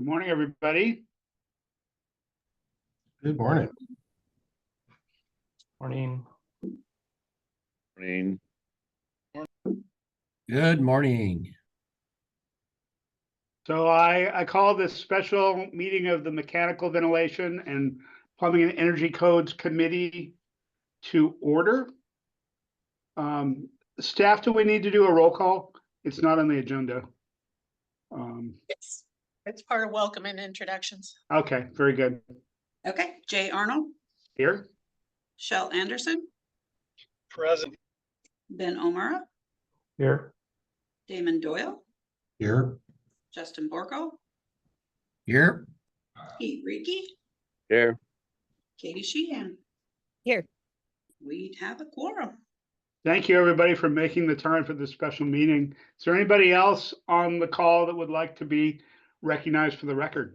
Good morning, everybody. Good morning. Morning. Morning. Good morning. So I call this special meeting of the Mechanical Ventilation and Plumbing and Energy Codes Committee to order. Staff, do we need to do a roll call? It's not on the agenda. It's part of welcome and introductions. Okay, very good. Okay, Jay Arnold, Here, Shell Anderson, Present. Ben O'Mara, Here. Damon Doyle, Here. Justin Borko, Here. Pete Reiki, Here. Katie Sheehan. Here. We have a quorum. thank you, everybody, for making the time for this special meeting. Is there anybody else on the call that would like to be recognized for the record?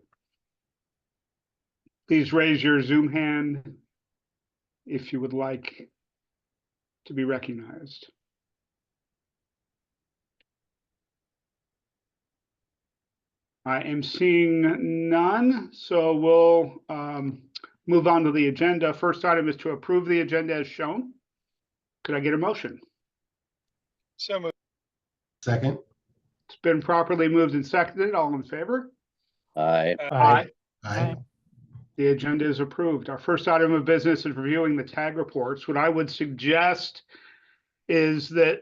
Please raise your Zoom hand if you would like to be recognized. I am seeing none, so we'll move on to the agenda. First item is to approve the agenda as shown. Could I get a motion? So moved. Second. It's been properly moved and seconded. All in favor? Aye. Aye. Aye. The agenda is approved. Our first item of business is reviewing the tag reports. What I would suggest is that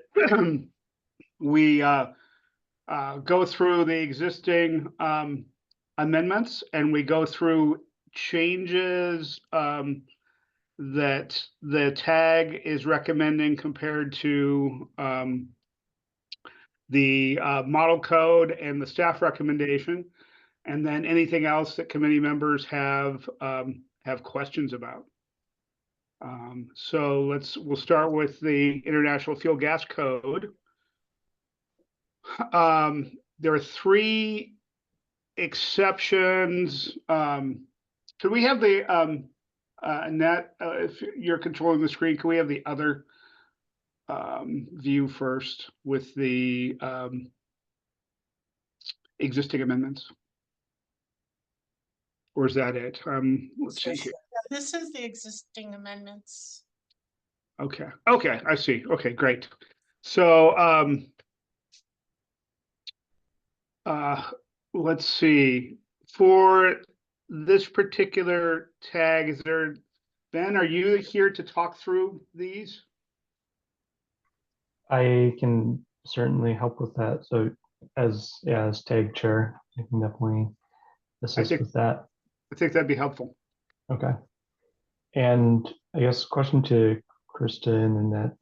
we go through the existing amendments and we go through changes that the tag is recommending compared to the model code and the staff recommendation. And then anything else that committee members have questions about. So we'll start with the International Fuel Gas Code. There are three exceptions. Could we have the Annette, if you're controlling the screen, can we have the other view first with the existing amendments? Or is that it? Let's see here. This is the existing amendments. Okay, I see. Okay, great. So let's see. For this particular tag, is there, Ben, are you here to talk through these? I can certainly help with that. So as tag chair, I can definitely assist with that. I think that'd be helpful. Okay. And I guess question to Kristen and Annette,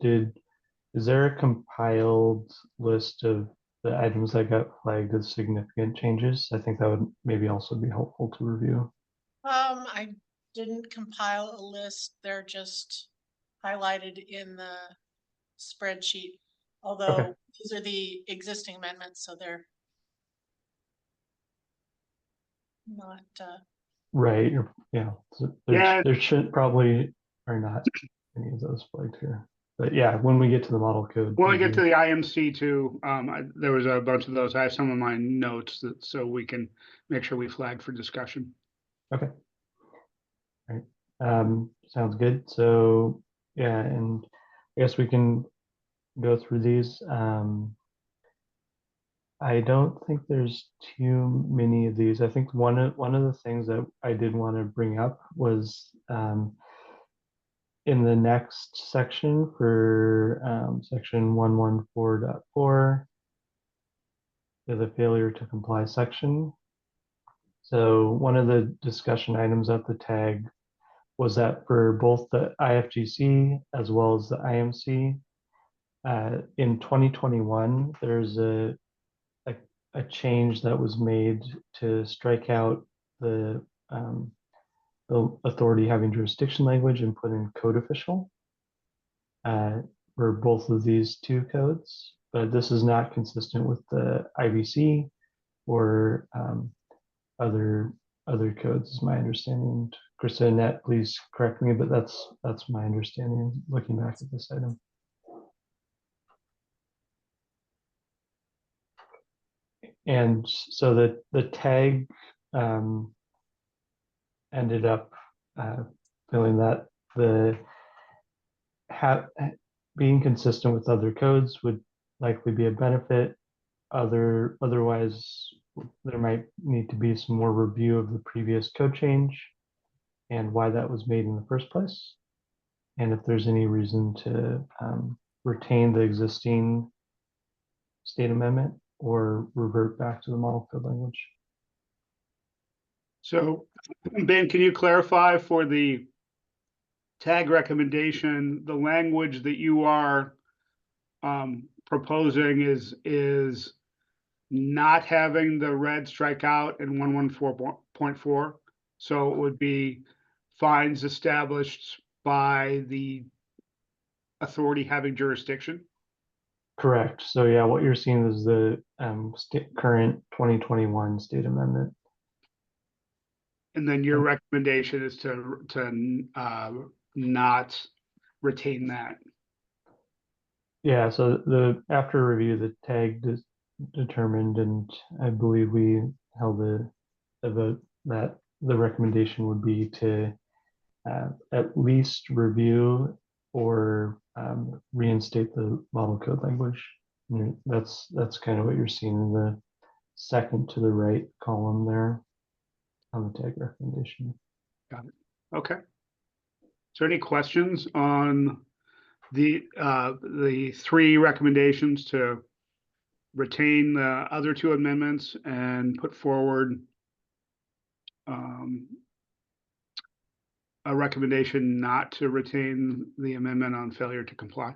is there a compiled list of the items that got flagged as significant changes? I think that would maybe also be helpful to review. I didn't compile a list. They're just highlighted in the spreadsheet. Although these are the existing amendments, so they're not Right. Yeah. So there should probably are not any of those flagged here. But yeah, when we get to the model code. When we get to the IMC too, there was a bunch of those. I have some of my notes so we can make sure we flag for discussion. Okay. All right. Sounds good. So yeah, and I guess we can go through these. I don't think there's too many of these. I think one of the things that I did want to bring up was in the next section for section 114.4, the failure to comply section. So one of the discussion items of the tag was that for both the IFGC as well as the IMC, in 2021, there's a change that was made to strike out the authority having jurisdiction language and put in code official for both of these two codes. But this is not consistent with the IBC or other codes, is my understanding. Krista, Annette, please correct me, but that's my understanding looking back at this item. And so the tag ended up feeling that the being consistent with other codes would likely be a benefit. Otherwise, there might need to be some more review of the previous code change and why that was made in the first place. And if there's any reason to retain the existing state amendment or revert back to the model code language. So, Ben, can you clarify for the tag recommendation, the language that you are proposing is not having the red strike out in 114.4? So it would be fines established by the authority having jurisdiction? Correct. So yeah, what you're seeing is the current 2021 state amendment. And then your recommendation is to not retain that. Yeah, so after review, the tag determined, and I believe we held a vote that the recommendation would be to at least review or reinstate the model code language. And that's kind of what you're seeing in the second to the right column there on the tag recommendation. Got it. Okay. Is there any questions on the three recommendations to retain the other two amendments and put forward a recommendation not to retain the amendment on failure to comply?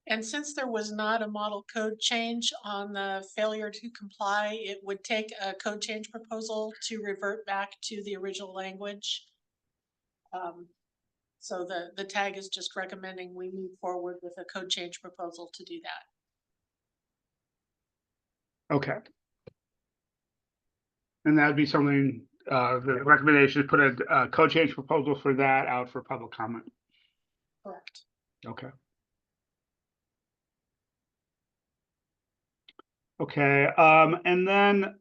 And since there was not a model code change on the failure to comply, it would take a code change proposal to revert back to the original language. So the tag is just recommending we move forward with a code change proposal to do that. Okay. And that'd be something, the recommendation is put a code change proposal for that out for public comment. Correct. Okay. Okay, and then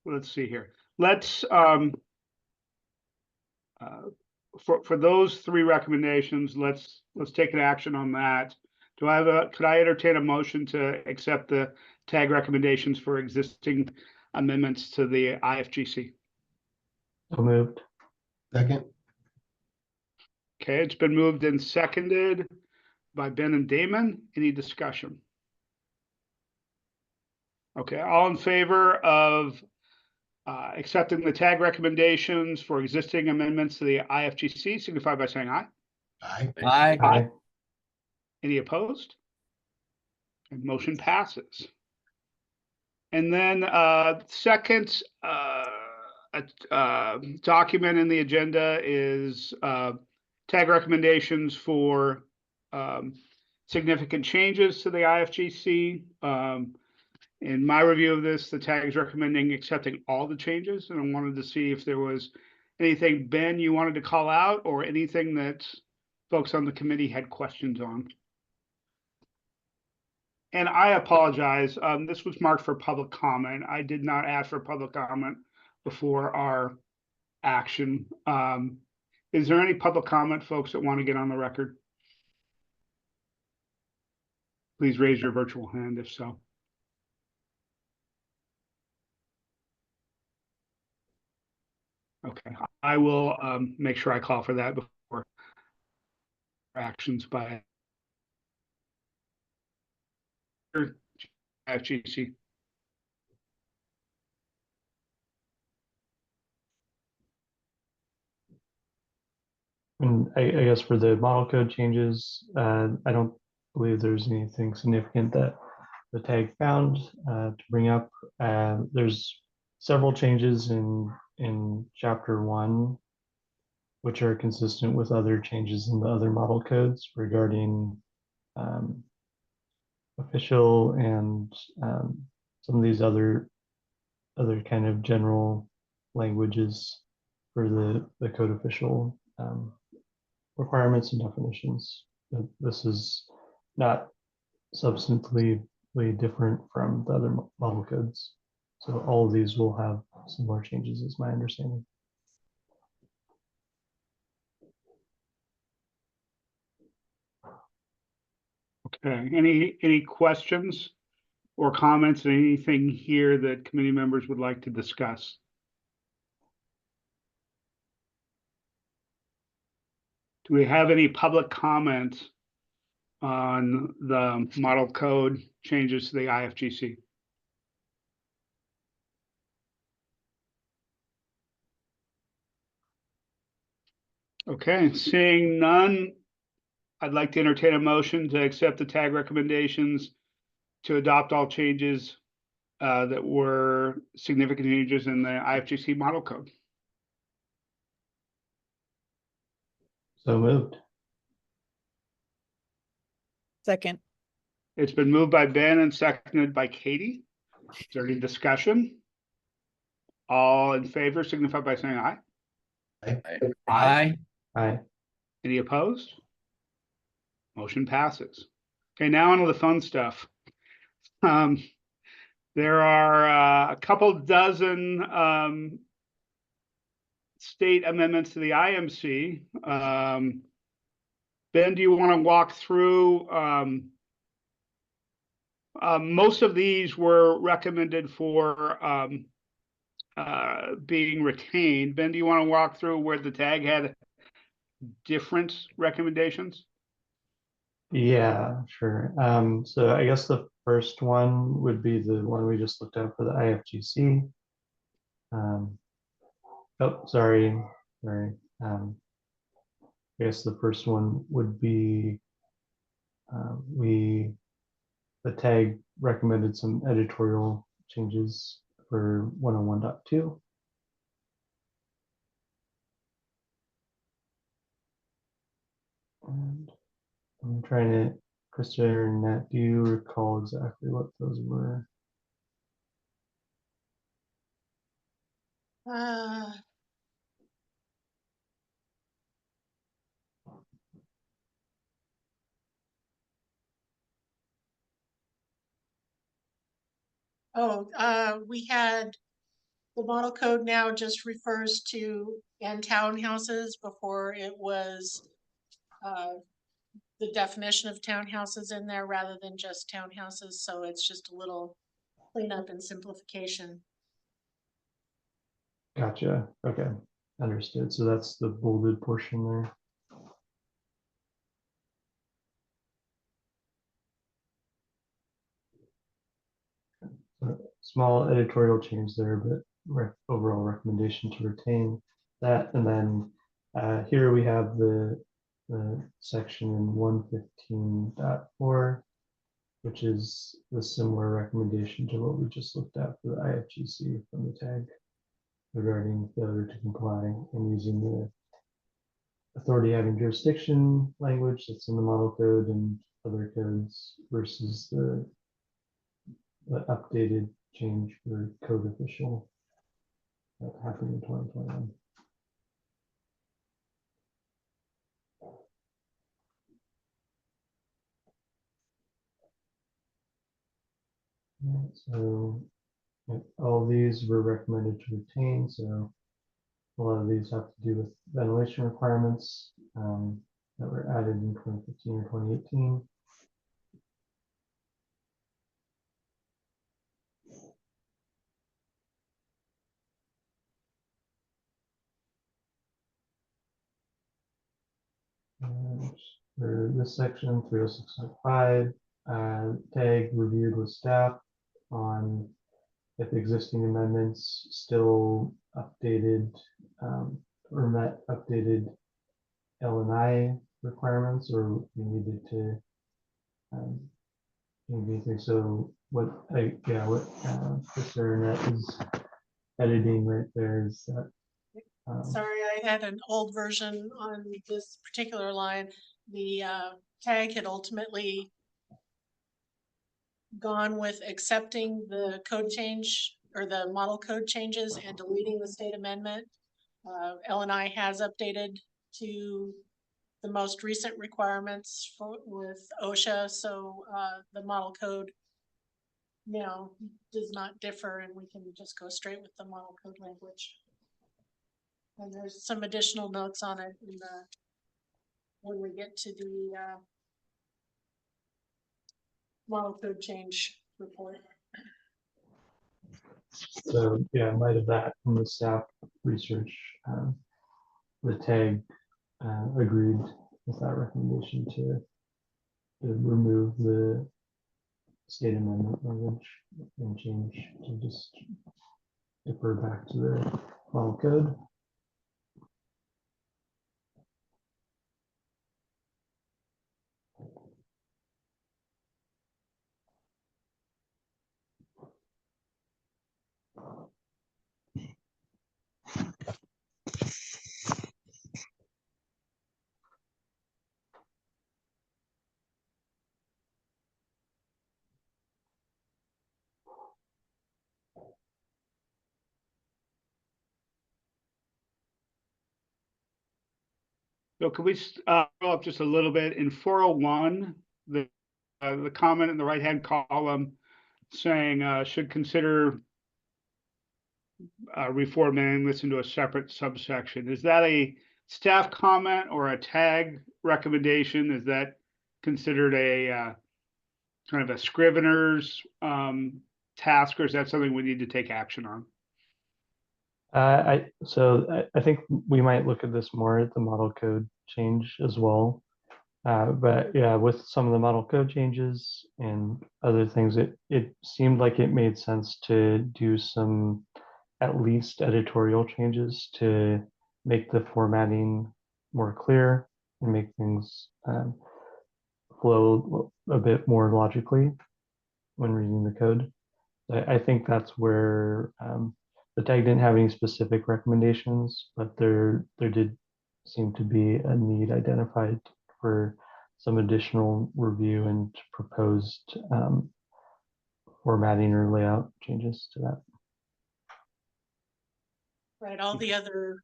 let's see here. Let's for those three recommendations, let's take an action on that. Could I entertain a motion to accept the tag recommendations for existing amendments to the IFGC? So moved. Second. Okay, it's been moved and seconded by Ben and Damon. Any discussion? Okay, all in favor of accepting the tag recommendations for existing amendments to the IFGC, signify by saying aye. Aye. Aye. Any opposed? And motion passes. And then second document in the agenda is tag recommendations for significant changes to the IFGC. In my review of this, the tag is recommending accepting all the changes, and I wanted to see if there was anything, Ben, you wanted to call out, or anything that folks on the committee had questions on. And I apologize, this was marked for public comment. I did not ask for public comment before our action. Is there any public comment, folks, that want to get on the record? Please raise your virtual hand if so. Okay, I will make sure I call for that before actions by FGC. And I guess for the model code changes, I don't believe there's anything significant that the tag found to bring up. There's several changes in chapter 1, which are consistent with other changes in the other model codes regarding official and some of these other kind of general languages for the code official requirements and definitions. This is not substantively different from the other model codes. So all of these will have similar changes, is my understanding. Okay, any questions or comments, anything here that committee members would like to discuss? Do we have any public comment on the model code changes to the IFGC? Okay, seeing none, I'd like to entertain a motion to accept the tag recommendations to adopt all changes that were significant changes in the IFGC model code. So moved. Second. It's been moved by Ben and seconded by Katie. Is there any discussion? All in favor signify by saying aye. Aye. Aye. Any opposed? Motion passes. Okay, now on to the fun stuff. There are a couple dozen state amendments to the IMC. Ben, do you want to walk through? Most of these were recommended for being retained. Ben, do you want to walk through where the tag had different recommendations? Yeah, sure. So I guess the first one would be the one we just looked at for the IFGC. Oh, sorry. I guess the first one would be the tag recommended some editorial changes for 101.2. And I'm trying to, Krista or Nat, do you recall exactly what those were? We had the model code now just refers to and townhouses before it was the definition of townhouses in there rather than just townhouses. So it's just a little cleanup and simplification. Gotcha. Okay. Understood. So that's the bolded portion there. Small editorial change there, but overall recommendation to retain that. And then here we have the section in 115.4, which is the similar recommendation to what we just looked at for the IFGC from the tag regarding failure to comply and using the authority having jurisdiction language that's in the model code and other codes versus the updated change for code official that happened in 2021. So all these were recommended to retain. So a lot of these have to do with ventilation requirements that were added in 2015 or 2018. And for this section, 306.5, tag reviewed with staff on if existing amendments still updated or met updated L&I requirements, or we needed to anything. So what Mr. Net is editing right there is that. Sorry, I had an old version on this particular line. The tag had ultimately gone with accepting the code change or the model code changes and deleting the state amendment. L&I has updated to the most recent requirements for, with OSHA, so, the model code, you know, does not differ, and we can just go straight with the model code language. And there's some additional notes on it in the, when we get to the, model code change report. So yeah, in light of that, from the staff research, the TAG agreed with that recommendation to remove the state amendment language and change to just defer back to the model code. So could we go up just a little bit in 401, the comment in the right-hand column saying should consider reformatting this into a separate subsection. Is that a staff comment or a TAG recommendation? Is that considered a kind of a scrivener's task, or is that something we need to take action on? I think we might look at this more at the model code change as well. But yeah, with some of the model code changes and other things, it seemed like it made sense to do some at least editorial changes to make the formatting more clear and make things flow a bit more logically when reading the code. I think that's where the tag didn't have any specific recommendations, but there did seem to be a need identified for some additional review and proposed formatting or layout changes to that. Right, all the other,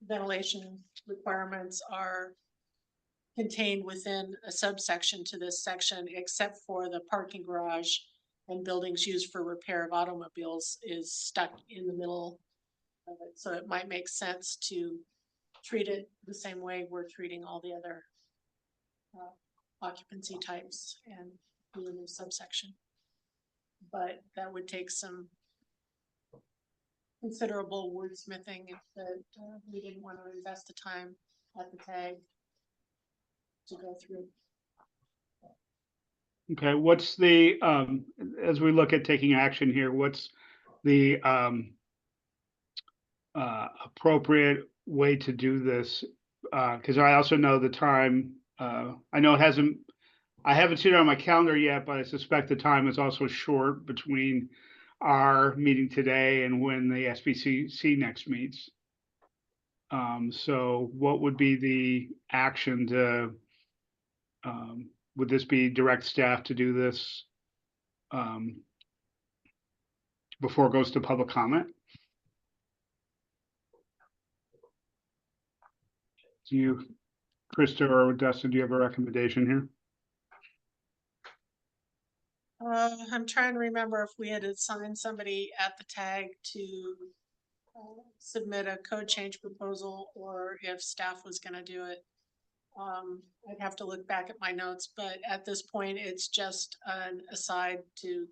ventilation requirements are contained within a subsection to this section, except for the parking garage and buildings used for repair of automobiles is stuck in the middle of it. So it might make sense to treat it the same way we're treating all the other occupancy types and do a new subsection. But that would take some considerable wordsmithing if that we didn't want to invest the time at the tag to go through. Okay, what's the as we look at taking action here, what's the appropriate way to do this? Because I also know the time. I know I haven't seen it on my calendar yet, but I suspect the time is also short between our meeting today and when the SBCC next meets. So what would be the action to, would this be direct staff to do this before it goes to public comment? Do you, Krista or Dustin, do you have a recommendation here? I'm trying to remember if we had assigned somebody at the tag to submit a code change proposal or if staff was going to do it. I'd have to look back at my notes, but at this point, it's just an aside to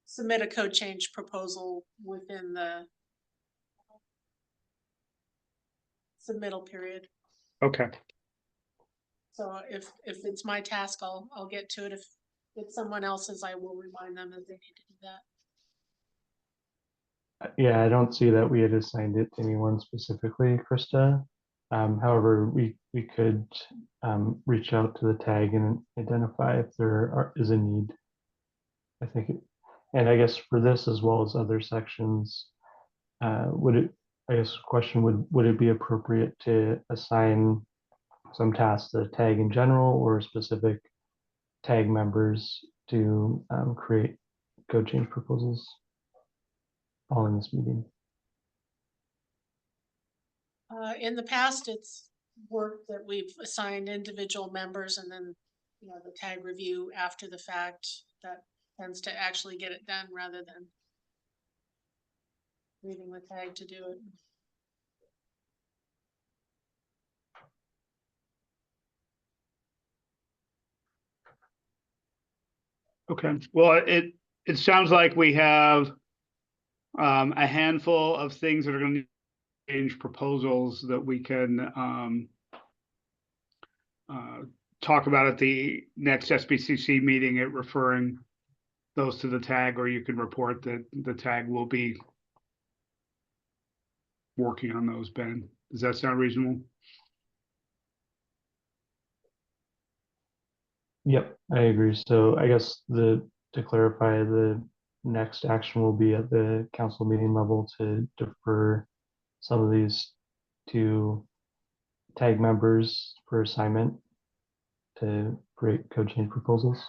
submit a code change proposal within the submittal period. Okay. So if it's my task, I'll get to it. If it's someone else's, I will remind them that they need to do that. Yeah, I don't see that we had assigned it to anyone specifically, Krista. However, we could reach out to the tag and identify if there is a need. I think, and I guess for this as well as other sections, I guess question would it be appropriate to assign some tasks to the tag in general or specific tag members to create code change proposals all in this meeting? In the past, work that we've assigned individual members and then, you know, the tag review after the fact, that tends to actually get it done rather than leaving the tag to do it. Okay, well, it sounds like we have a handful of things that are gonna change, proposals that we can talk about at the next SBCC meeting, at referring those to the tag, or you can report that the tag will be working on those, Ben. Does that sound reasonable? Yep, I agree. So I guess to clarify, the next action will be at the council meeting level to defer some of these to tag members for assignment to create code change proposals.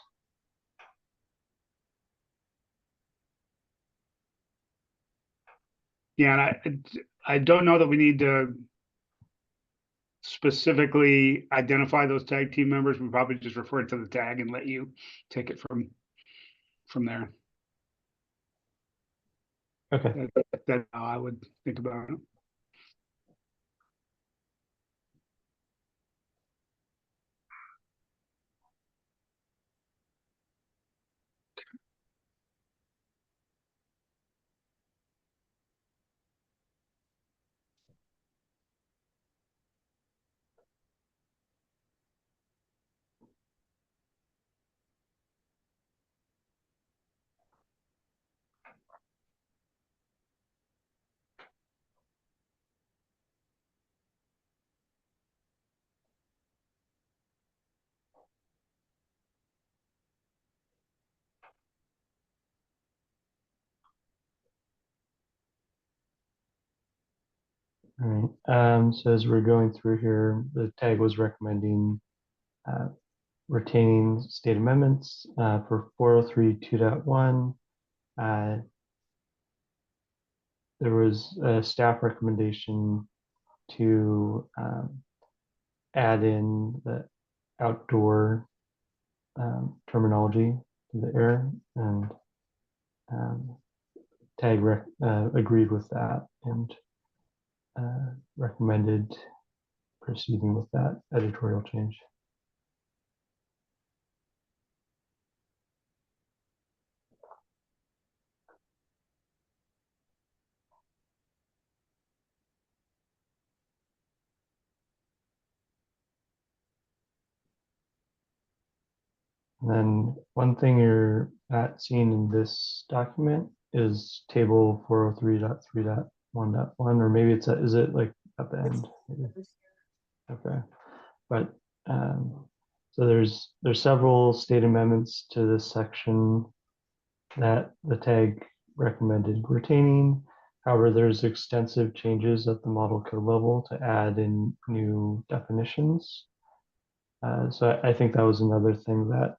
Yeah, and I don't know that we need to specifically identify those tag team members. We probably just refer it to the tag and let you take it from there. Okay. That's how I would think about it. All right. So as we're going through here, the tag was recommending retaining state amendments for 403 2.1. There was a staff recommendation to add in the outdoor terminology to the air, and tag agreed with that and recommended proceeding with that editorial change. And then one thing you're not seeing in this document is table 403.3.1.1, or maybe it's is it like at the end? Maybe. Okay, but so there's several state amendments to this section that the tag recommended retaining. However, there's extensive changes at the model code level to add in new definitions. So I think that was another thing that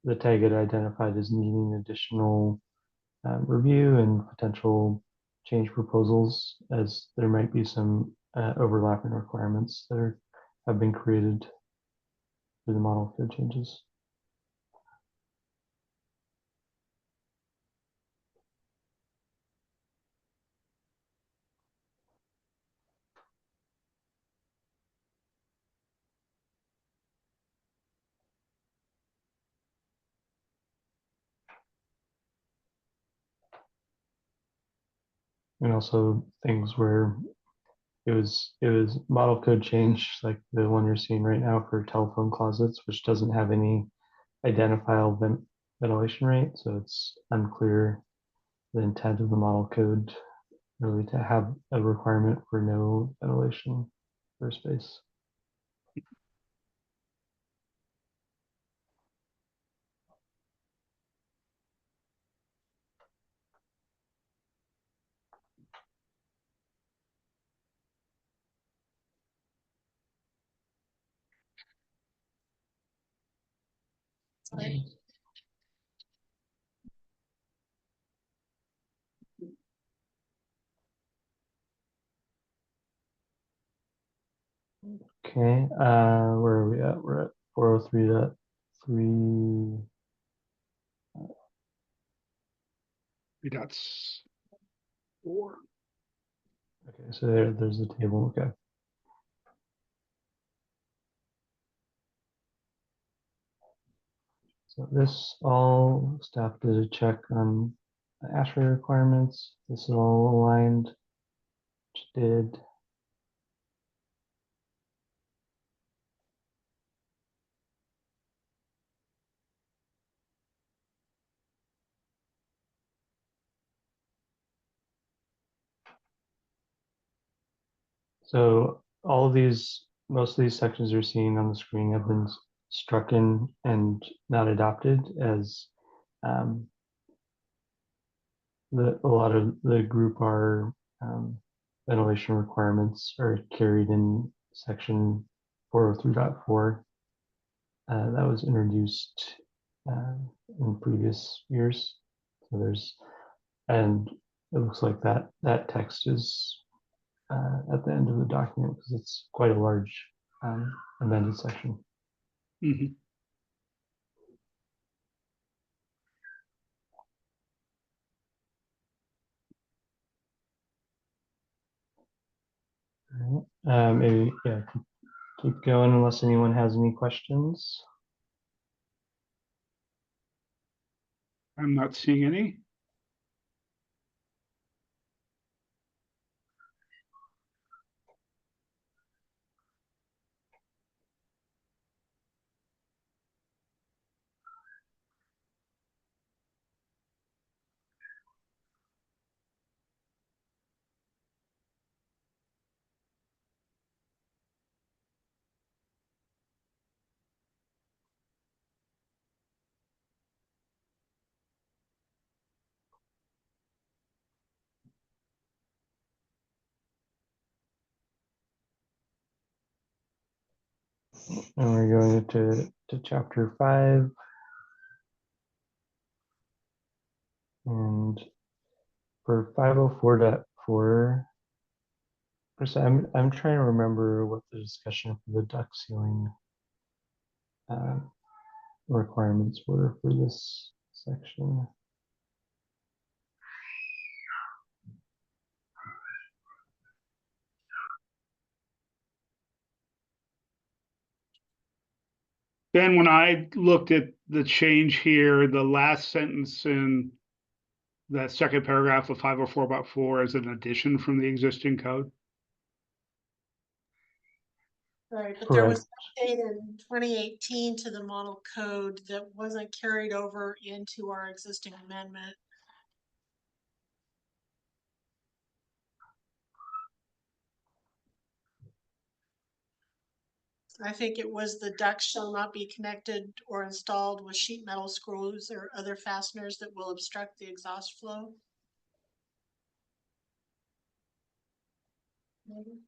the tag had identified as needing additional review and potential change proposals, as there might be some overlapping requirements that have been created through the model code changes. And also things where it was model code change, like the one you're seeing right now for telephone closets, which doesn't have any identifiable ventilation rate, so it's unclear the intent of the model code really to have a requirement for no ventilation for space. Okay, where are we at? We're at 403.3. That's 4. Okay, so there's the table. Okay. So this all staff did a check on the ASHRAE requirements. This is all aligned, which did. So all of these, most of these sections you're seeing on the screen have been struck in and not adopted as um, a lot of the group R ventilation requirements are carried in section 403.4 that was introduced in previous years. So there's, and it looks like that text is at the end of the document because it's quite a large amended section. Mhm. All right. Maybe, yeah, keep going unless anyone has any questions. I'm not seeing any. And we're going to chapter 5. And for 504.4, I'm trying to remember what the discussion for the duct ceiling requirements were for this section. Then when I looked at the change here, the last sentence in that second paragraph of 504.4 is an addition from the existing code. Right, but there was Correct. an update in 2018 to the model code that wasn't carried over into our existing amendment. I think it was the ducts shall not be connected or installed with sheet metal screws or other fasteners that will obstruct the exhaust flow. Maybe.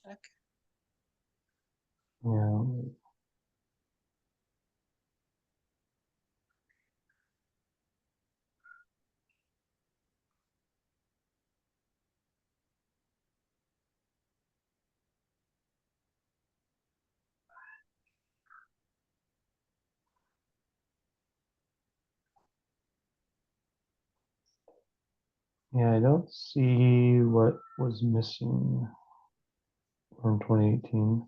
Check. Yeah. Yeah, I don't see what was missing from 2018.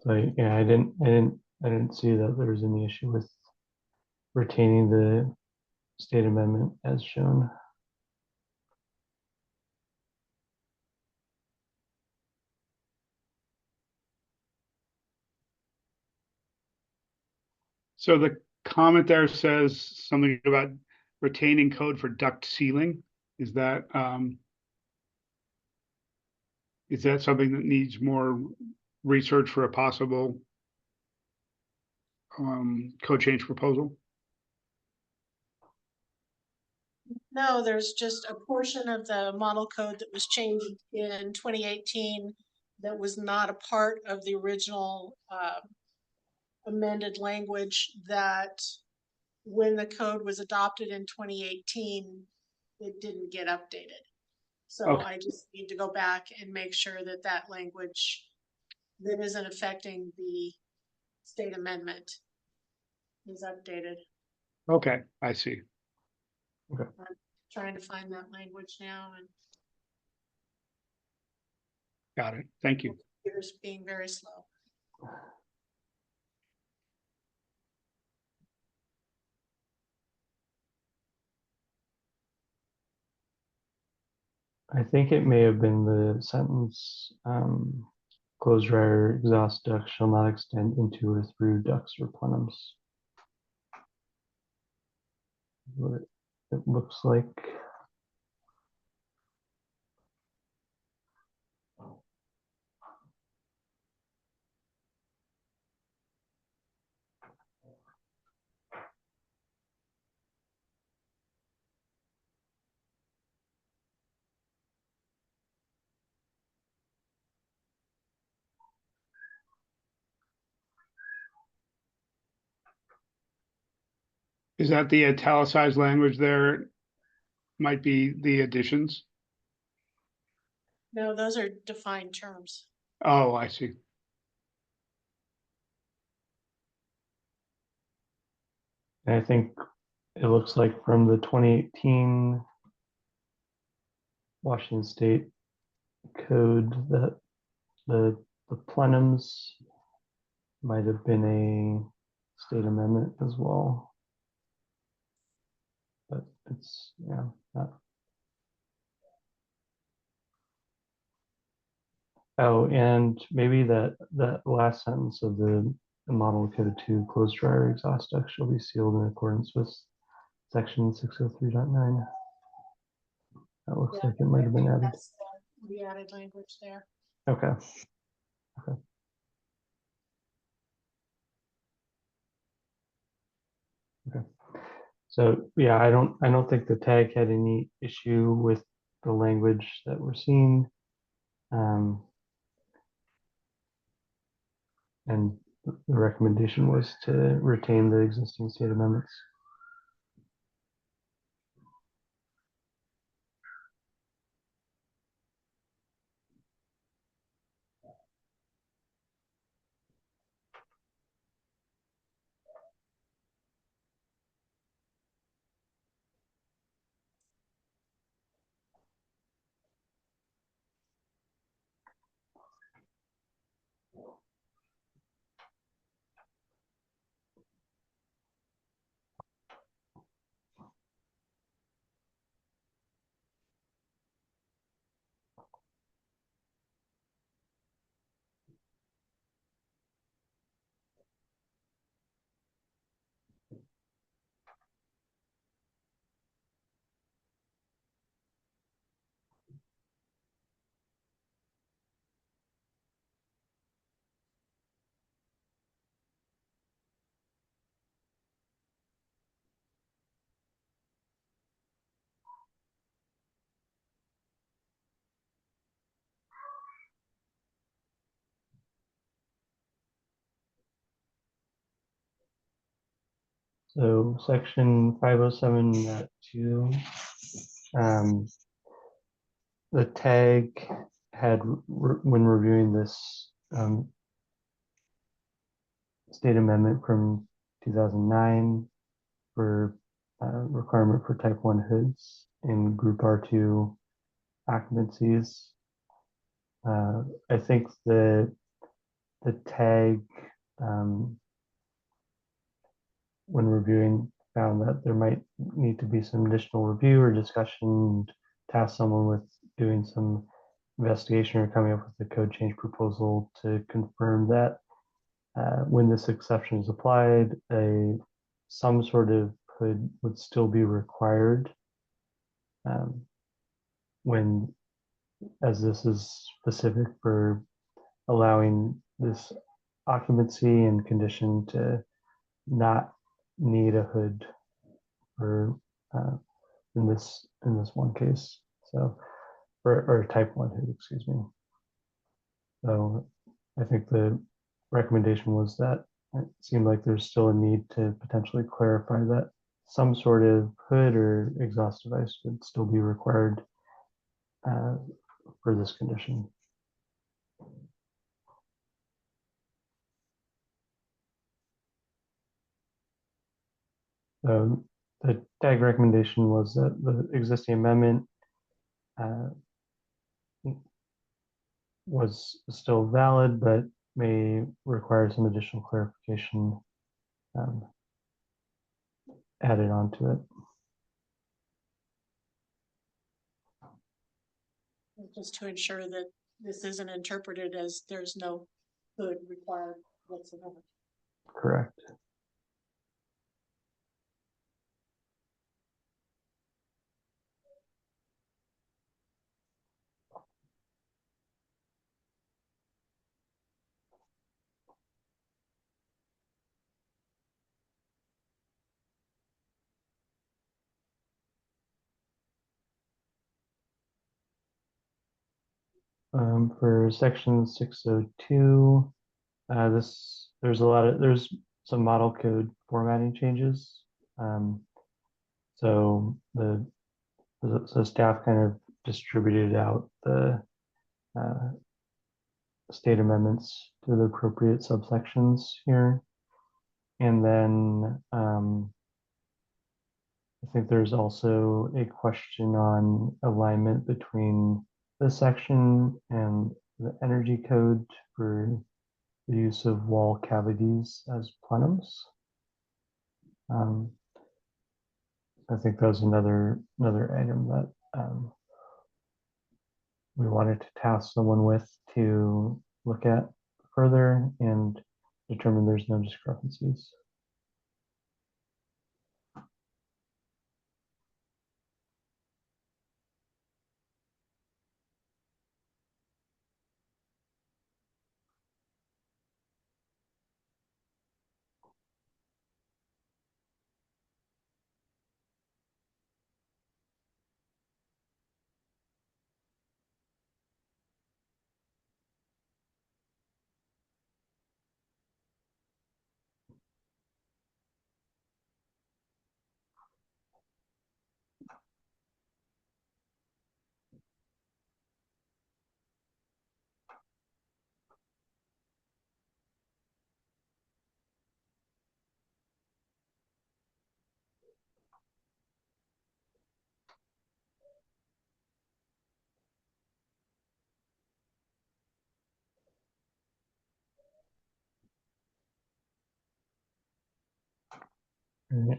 So yeah, I didn't see that there was any issue with retaining the state amendment as shown. So the comment there says something about retaining code for duct sealing. Is that something that needs more research for a possible code change proposal? No, there's just a portion of the model code that was changed in 2018 that was not a part of the original amended language that when the code was adopted in 2018, it didn't get updated. So Okay. I just need to go back and make sure that that language that isn't affecting the state amendment is updated. Okay, I see. Trying to find that language now, and Got it. Thank you. computer's being very slow. I think it may have been the sentence, closed dryer exhaust ducts shall not extend into or through ducts or plenums. What it looks like. Is that the italicized language there? Might be the additions? No, those are defined terms. Oh, I see. And I think it looks like from the 2018 Washington State Code that the plenums might have been a state amendment as well. But it's, yeah, not. Oh, and maybe that last sentence of the model code 2, closed dryer exhaust ducts shall be sealed in accordance with section 603.9. That looks Yeah, like it might have been added. that's the added language there. Okay. So yeah, I don't think the tag had any issue with the language that we're seeing. And the recommendation was to retain the existing state amendments. So section 507.2, the tag had, when reviewing this state amendment from 2009 for requirement for type 1 hoods in group R2 occupancies. I think the tag, when reviewing, found that there might need to be some additional review or discussion, task someone with doing some investigation or coming up with a code change proposal to confirm that when this exception is applied, some sort of hood would still be required when, as this is specific for allowing this occupancy and condition to not need a hood for in this one case. So, or type 1 hood, excuse me. So I think the recommendation was that it seemed like there's still a need to potentially clarify that some sort of hood or exhaust device would still be required for this condition. So the tag recommendation was that the existing amendment was still valid, but may require some additional clarification added onto it. Just to ensure that this isn't interpreted as there's no hood required whatsoever. Correct. For section 602, there's some model code formatting changes. So the staff kind of distributed out the state amendments to the appropriate subsections here. And then I think there's also a question on alignment between this section and the energy code for the use of wall cavities as plenums. I think that was another item that we wanted to task someone with to look at further and determine there's no discrepancies.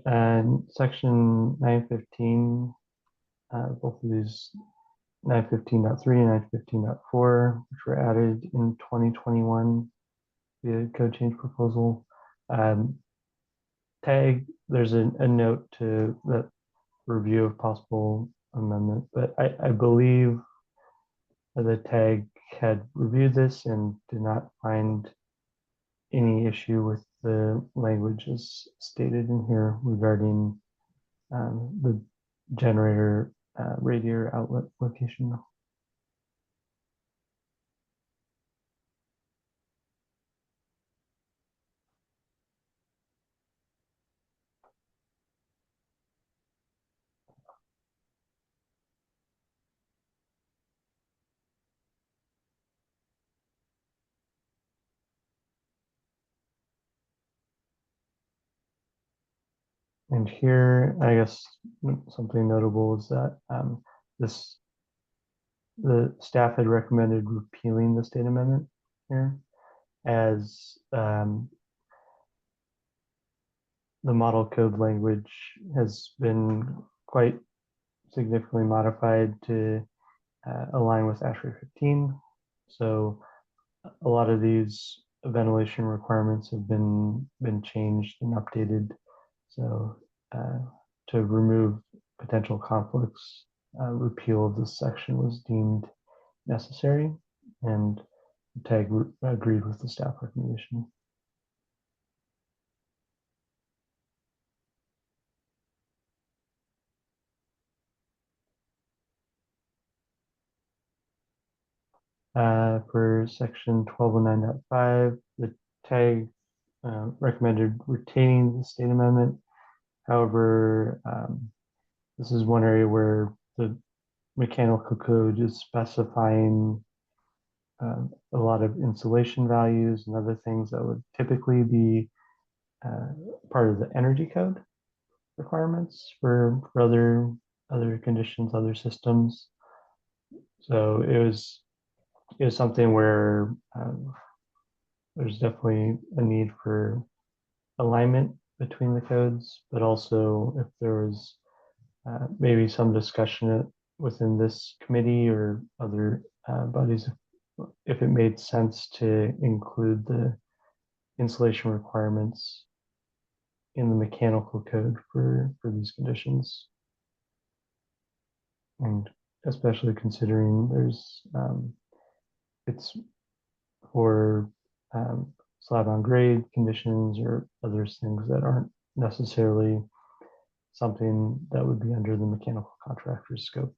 And section 915, both of these 915.3 and 915.4, which were added in 2021 via code change proposal. Tag, there's a note to that review of possible amendment, but I believe the tag had reviewed this and did not find any issue with the language as stated in here regarding the generator radiator outlet location. And here, I guess something notable is that the staff had recommended repealing the state amendment here, as the model code language has been quite significantly modified to align with ASHRAE 15. So a lot of these ventilation requirements have been changed and updated. So to remove potential conflicts, repeal of this section was deemed necessary. And TAG agreed with the staff recommendation. For section 1209.5, the TAG recommended retaining the state amendment. However, this is one area where the mechanical code is specifying a lot of insulation values and other things that would typically be part of the energy code requirements for other conditions, other systems. So it was something where there's definitely a need for alignment between the codes, but also if there was maybe some discussion within this committee or other bodies, if it made sense to include the insulation requirements in the mechanical code for these conditions. And especially considering there's it's for slab on grade conditions or other things that aren't necessarily something that would be under the mechanical contractor's scope.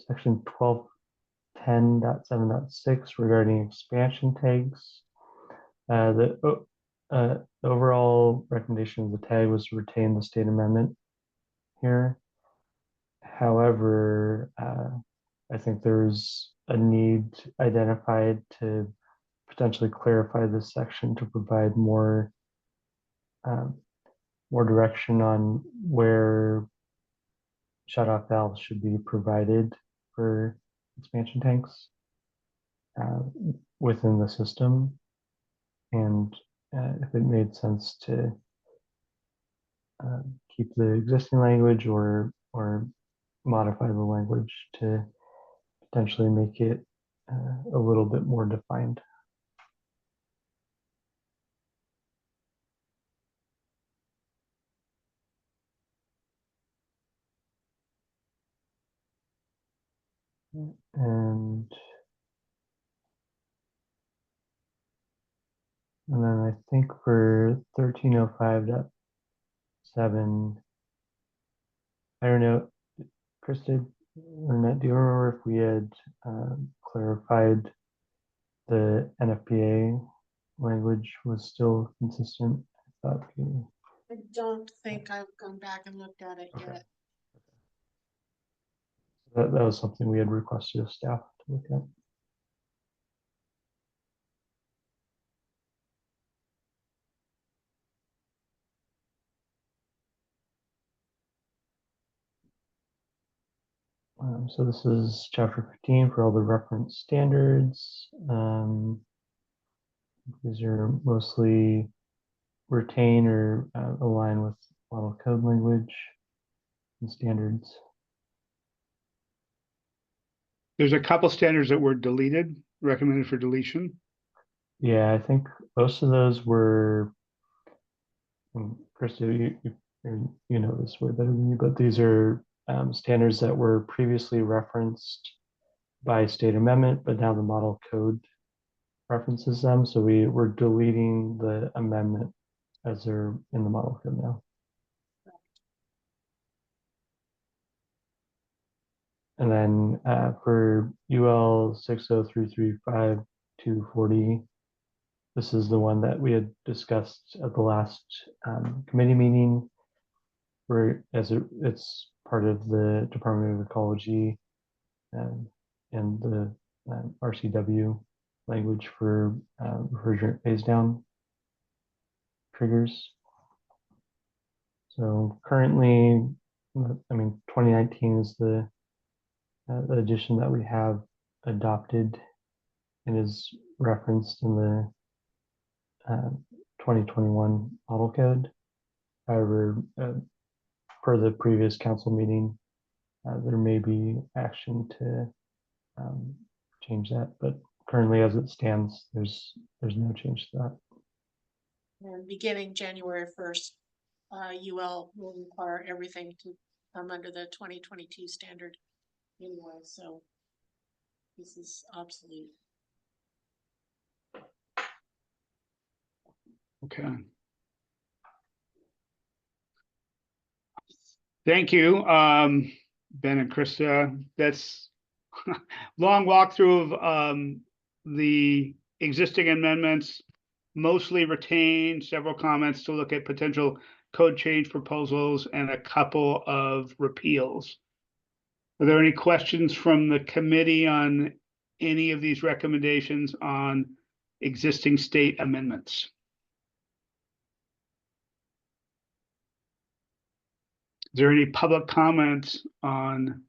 Section 1210.7.6 regarding expansion tags. The overall recommendation of the tag was to retain the state amendment here. However, I think there's a need identified to potentially clarify this section to provide more direction on where shutoff valves should be provided for expansion tanks within the system, and if it made sense to keep the existing language or modify the language to potentially make it a little bit more defined. And then I think for 1305.7, I don't know, Krista or Matt, do you remember if we had clarified the NFPA language was still consistent? I thought I don't think I've gone back and looked at it yet. that was something we had requested of staff to look at. So this is chapter 15 for all the reference standards. These are mostly retain or align with model code language and standards. There's a couple standards that were deleted, recommended for deletion. Yeah, I think most of those were, Krista, you know this way better than me, but these are standards that were previously referenced by state amendment, but now the model code references them. So we're deleting the amendment as they're in the model code now. And then for UL 60335-240, this is the one that we had discussed at the last committee meeting, where it's part of the Department of Ecology and the RCW language for refrigerant phase down triggers. So currently, I mean, 2019 is the edition that we have adopted and is referenced in the 2021 model code. However, per the previous council meeting, there may be action to change that, but currently as it stands, there's no change to that. And beginning January 1st, UL will require everything to come under the 2022 standard anyway, so this is obsolete. Okay. Thank you, Ben and Krista. That's long walkthrough of the existing amendments, mostly retained, several comments to look at potential code change proposals, and a couple of repeals. Are there any questions from the committee on any of these recommendations on existing state amendments? Is there any public comments on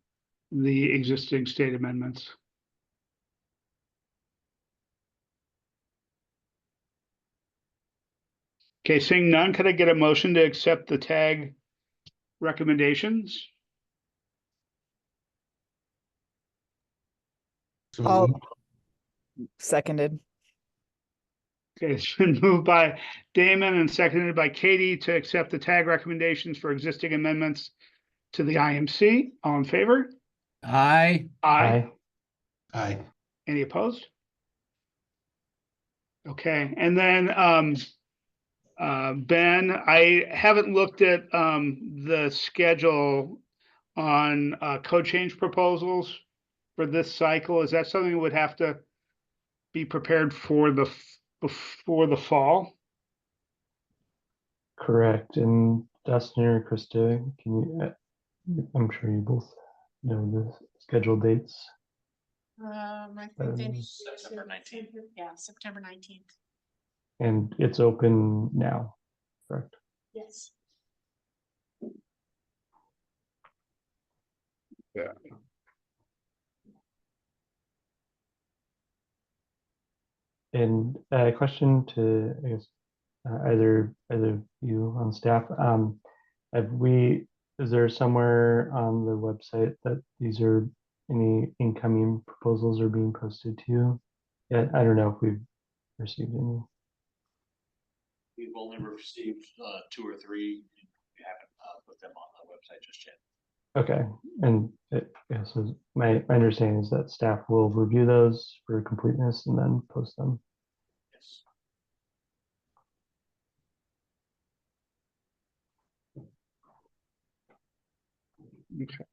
the existing state amendments? Okay, seeing none, could I get a motion to accept the tag recommendations? Oh, seconded. Okay, it's been moved by Damon and seconded by Katie to accept the tag recommendations for existing amendments to the IMC. All in favor? Aye. Aye. Aye. Any opposed? Okay, and then Ben, I haven't looked at the schedule on code change proposals for this cycle. Is that something that would have to be prepared for before the fall? Correct. And Dustin or Krista, can you, I'm sure you both know the scheduled dates. I think they need September 19th. Yeah, September 19th. And it's open now, correct? Yes. Yeah. And a question to, I guess, either of you on staff. Is there somewhere on the website that these are any incoming proposals are being posted to you? Yeah, I don't know if we've received any. We've only received 2 or 3. We haven't put them on the website just yet. Okay, and yeah, so my understanding is that staff will review those for completeness and then post them. Yes. Okay.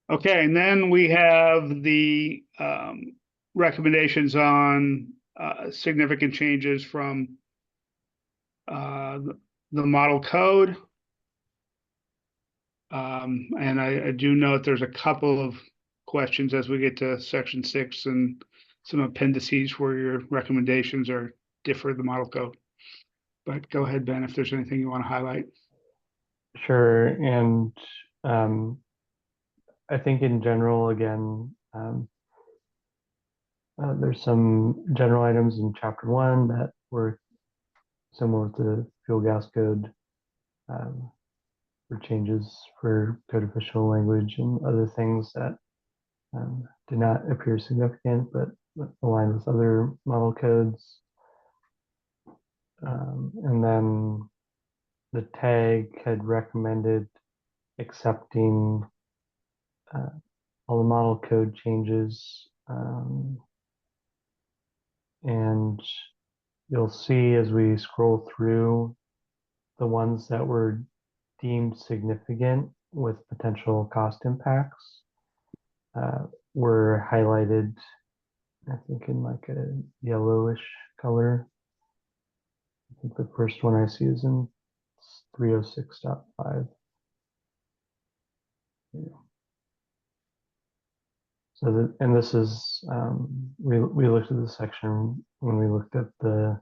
Okay, and then we have the recommendations on significant changes from the model code. And I do note there's a couple of questions as we get to section 6 and some appendices where your recommendations are differ the model code. But go ahead, Ben, if there's anything you want to highlight. Sure, and I think in general, again, there's some general items in chapter 1 that were similar to the fuel gas code for changes for code official language and other things that did not appear significant but align with other model codes. And then the tag had recommended accepting all the model code changes. And you'll see as we scroll through the ones that were deemed significant with potential cost impacts were highlighted, I think, in like a yellowish color. I think the first one I see is in 306.5. Yeah. So that, and this is, we looked at this section when we looked at the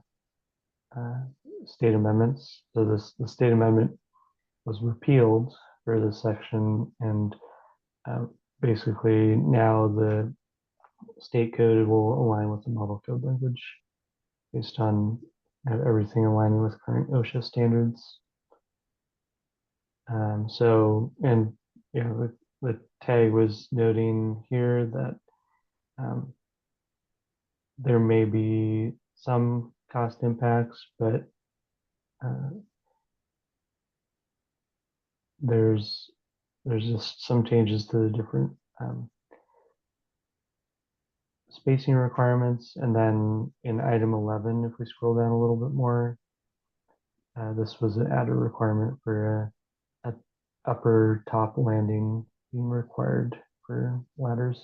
state amendments. So the state amendment was repealed for this section, and basically now the state code will align with the model code language based on everything aligning with current OSHA standards. So, and you know, the tag was noting here that there may be some cost impacts, but there's just some changes to the different spacing requirements. And then in item 11, if we scroll down a little bit more, this was an added requirement for a upper top landing being required for ladders.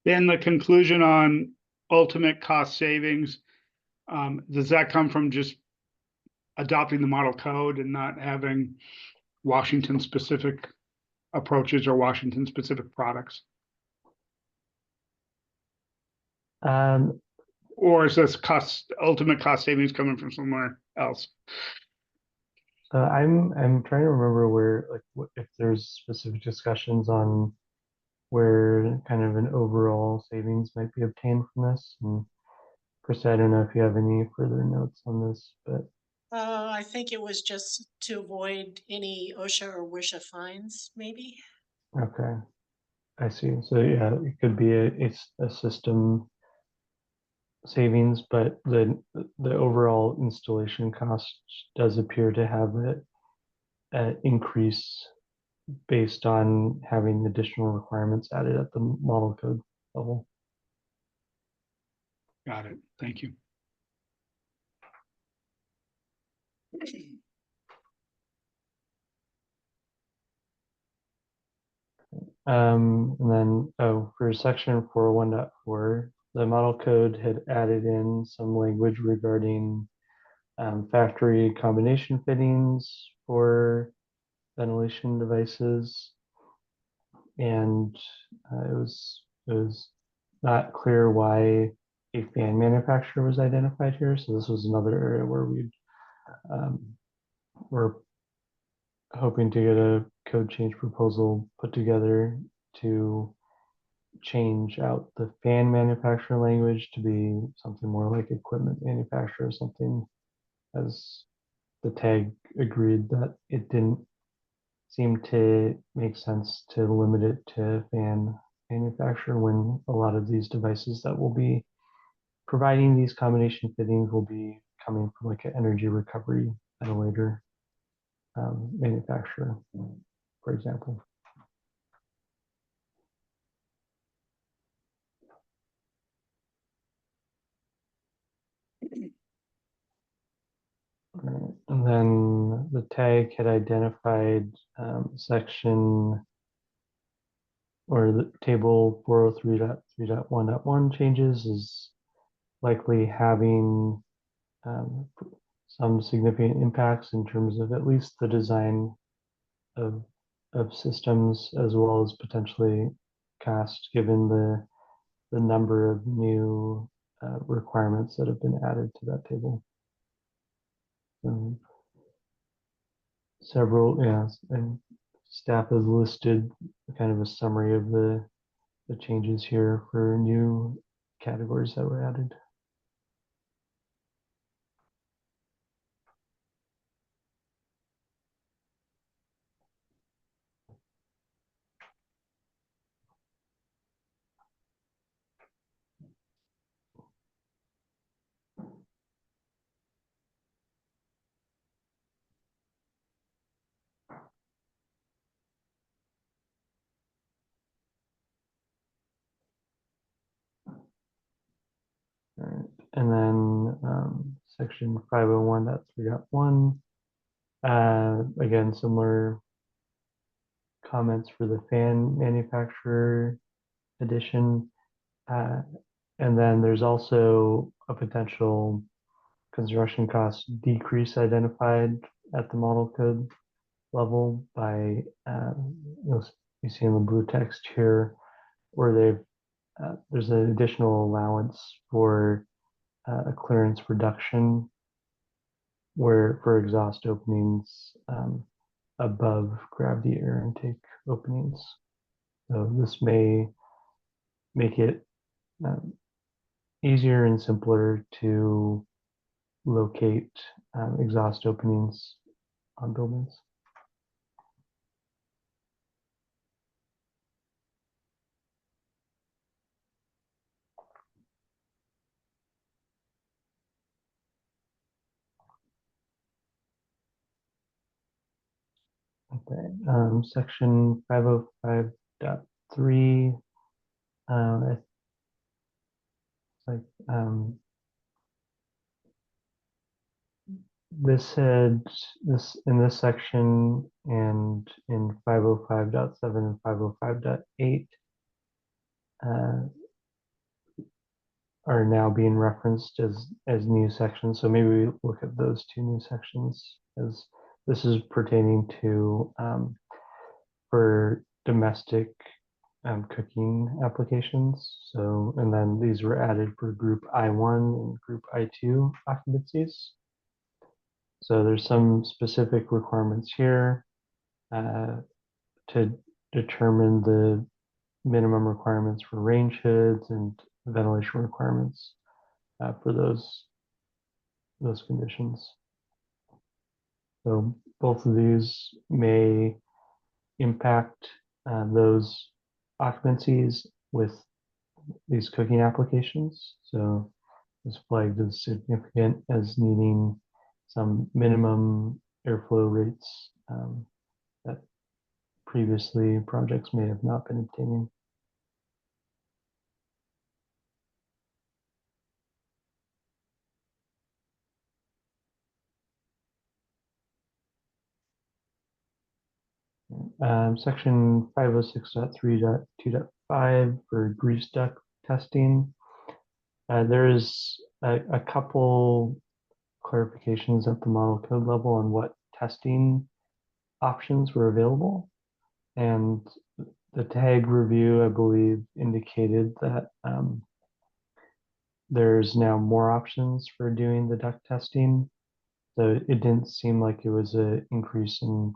Then the conclusion on ultimate cost savings, does that come from just adopting the model code and not having Washington specific approaches or Washington specific products? Or is this ultimate cost savings coming from somewhere else? I'm trying to remember where, like, if there's specific discussions on where kind of an overall savings might be obtained from this. And Chris, I don't know if you have any further notes on this, but I think it was just to avoid any OSHA or WISHA fines, maybe. okay, I see. So yeah, it could be a system savings, but the overall installation cost does appear to have an increase based on having additional requirements added at the model code level. Got it. Thank you. And then for section 401.4, the model code had added in some language regarding factory combination fittings for ventilation devices. And it was not clear why a fan manufacturer was identified here. So this was another area where we were hoping to get a code change proposal put together to change out the fan manufacturer language to be something more like equipment manufacturer or something, as the tag agreed that it didn't seem to make sense to limit it to fan manufacturer when a lot of these devices that will be providing these combination fittings will be coming from like an energy recovery ventilator manufacturer, for example. And then the tag had identified section or the table 403.3.1.1 changes is likely having some significant impacts in terms of at least the design of systems, as well as potentially cost, given the number of new requirements that have been added to that table. Several, yeah, and staff has listed kind of a summary of the changes here for new categories that were added. All right. And then section 501.3.1, again, similar comments for the fan manufacturer edition. And then there's also a potential construction cost decrease identified at the model code level by, you see in the blue text here, where there's an additional allowance for a clearance reduction where for exhaust openings above gravity air intake openings. So this may make it easier and simpler to locate exhaust openings on buildings. Okay, section 505.3. It's like this had this in this section and in 505.7 and 505.8 are now being referenced as new sections. So maybe we look at those two new sections as this is pertaining to for domestic cooking applications. So, and then these were added for group I1 and group I2 occupancies. So there's some specific requirements here to determine the minimum requirements for range hoods and ventilation requirements for those conditions. So both of these may impact those occupancies with these cooking applications. So it's flagged as significant as needing some minimum airflow rates that previously projects may have not been obtaining. Section 506.3.2.5 for grease duct testing. There is a couple clarifications at the model code level on what testing options were available. And the tag review, I believe, indicated that there's now more options for doing the duct testing. So it didn't seem like it was an increase in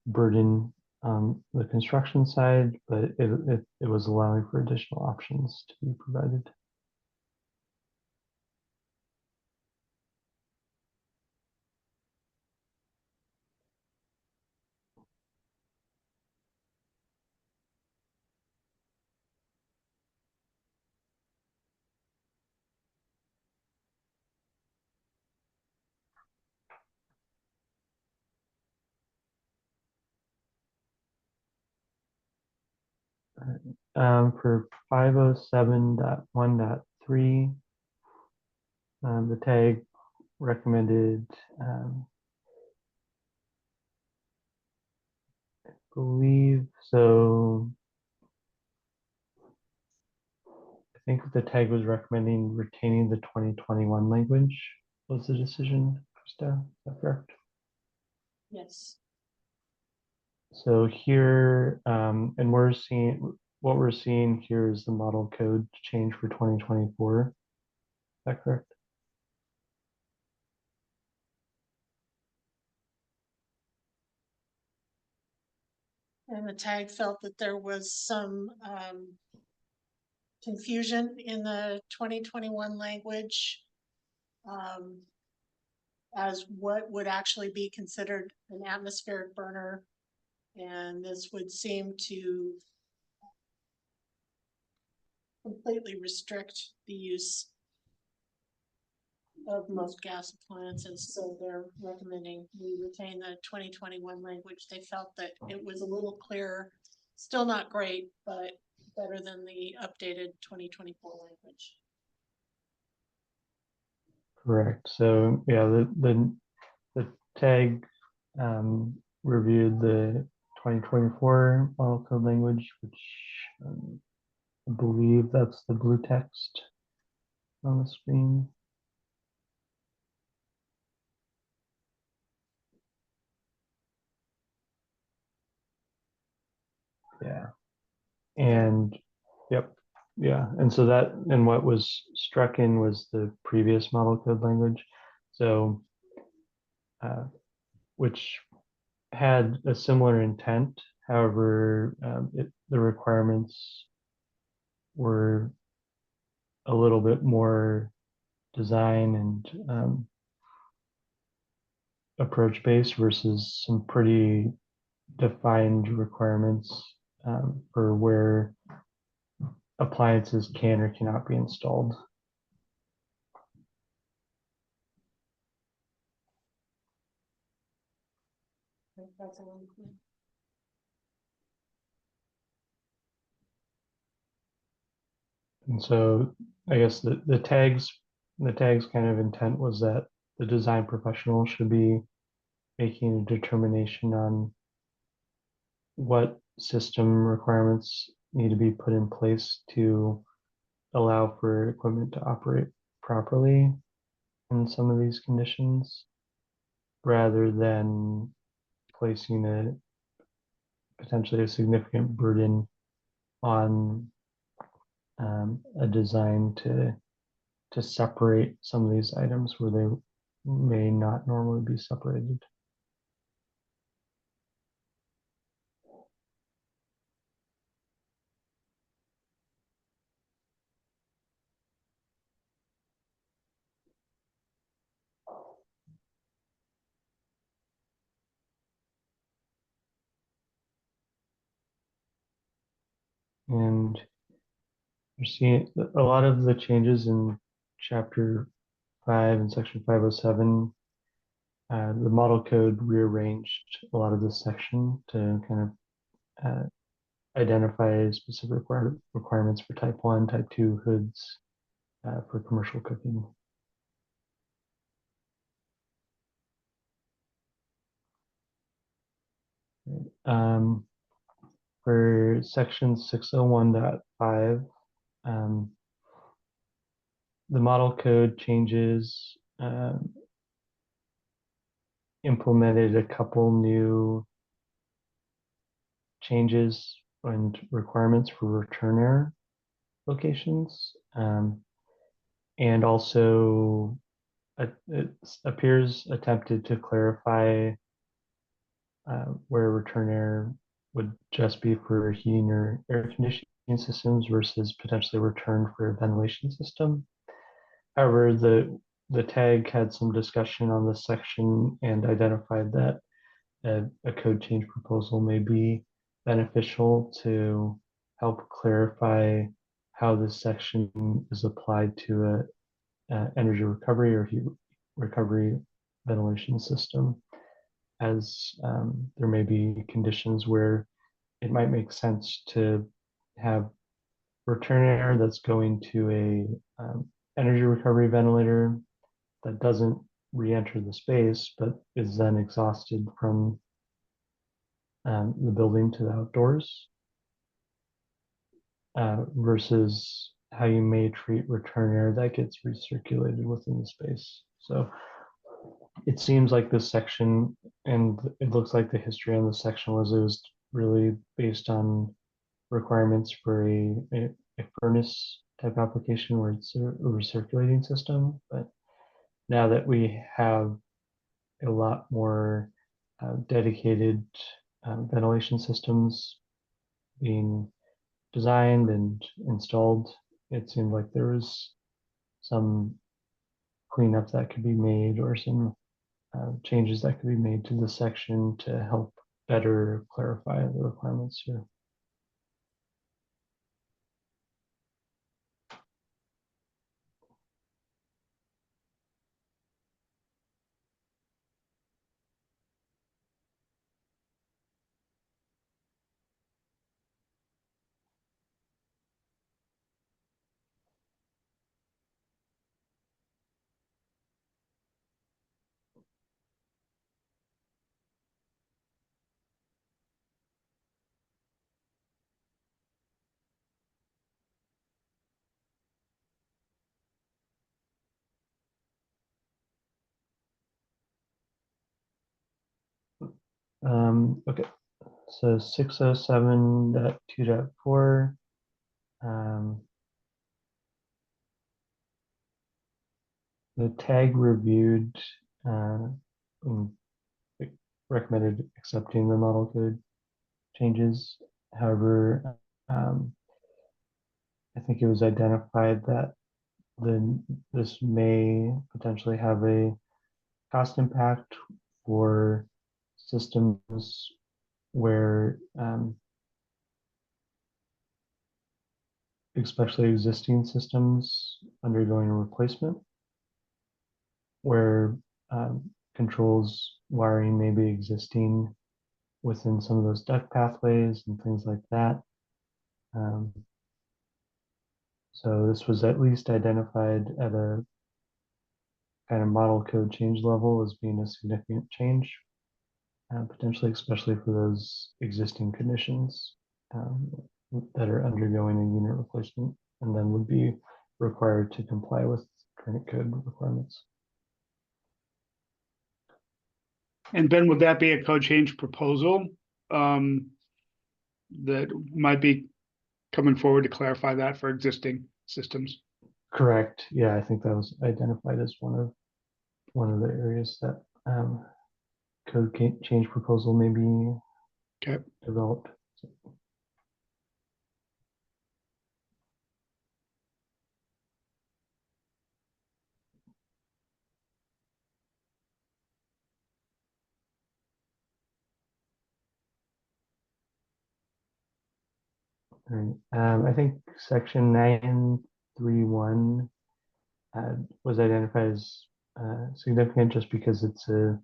burden on the construction side, but it was allowing for additional options to be provided. For 507.1.3, the tag recommended, I believe, so I think the tag was recommending retaining the 2021 language was the decision, Krista, is that correct? Yes. So here, and we're seeing, what we're seeing here is the model code change for 2024. Is that correct? And the tag felt that there was some confusion in the 2021 language as what would actually be considered an atmospheric burner. And this would seem to completely restrict the use of most gas appliances. So they're recommending we retain the 2021 language. They felt that it was a little clearer, still not great, but better than the updated 2024 language. Correct. So yeah, the tag reviewed the 2024 model code language, which I believe that's the blue text on the screen. Yeah. And yep. Yeah. And so that, and what was struck in was the previous model code language. So, which had a similar intent. However, the requirements were a little bit more design and approach based versus some pretty defined requirements for where appliances can or cannot be installed. Okay, that's a one. And so I guess the tags kind of intent was that the design professional should be making a determination on what system requirements need to be put in place to allow for equipment to operate properly in some of these conditions, rather than placing a potentially a significant burden on a design to separate some of these items where they may not normally be separated. And you're seeing a lot of the changes in chapter 5 and section 507. The model code rearranged a lot of this section to kind of identify specific requirements for type 1, type 2 hoods for commercial cooking. Um, for section 601.5, the model code changes implemented a couple new changes and requirements for return error locations. And also it appears attempted to clarify where return error would just be for heating or air conditioning systems versus potentially return for a ventilation system. However, the tag had some discussion on this section and identified that a code change proposal may be beneficial to help clarify how this section is applied to a energy recovery or heat recovery ventilation system, as there may be conditions where it might make sense to have return air that's going to a energy recovery ventilator that doesn't re-enter the space but is then exhausted from the building to the outdoors, versus how you may treat return air that gets recirculated within the space. So it seems like this section, and it looks like the history on this section was it was really based on requirements for a furnace type application where it's a recirculating system. But now that we have a lot more dedicated ventilation systems being designed and installed, it seemed like there was some cleanup that could be made, or some changes that could be made to this section to help better clarify the requirements here. Okay, so 607.2.4. The tag reviewed recommended accepting the model code changes. However, I think it was identified that this may potentially have a cost impact for systems where, especially existing systems undergoing a replacement, where controls wiring may be existing within some of those duck pathways and things like that. So this was at least identified at a kind of model code change level as being a significant change, potentially, especially for those existing conditions that are undergoing a unit replacement and then would be required to comply with current code requirements. And Ben, would that be a code change proposal that might be coming forward to clarify that for existing systems? Correct. Yeah, I think that was identified as one of the areas that code change proposal may be Okay. developed. All right. I think section 931 was identified as significant just because it's a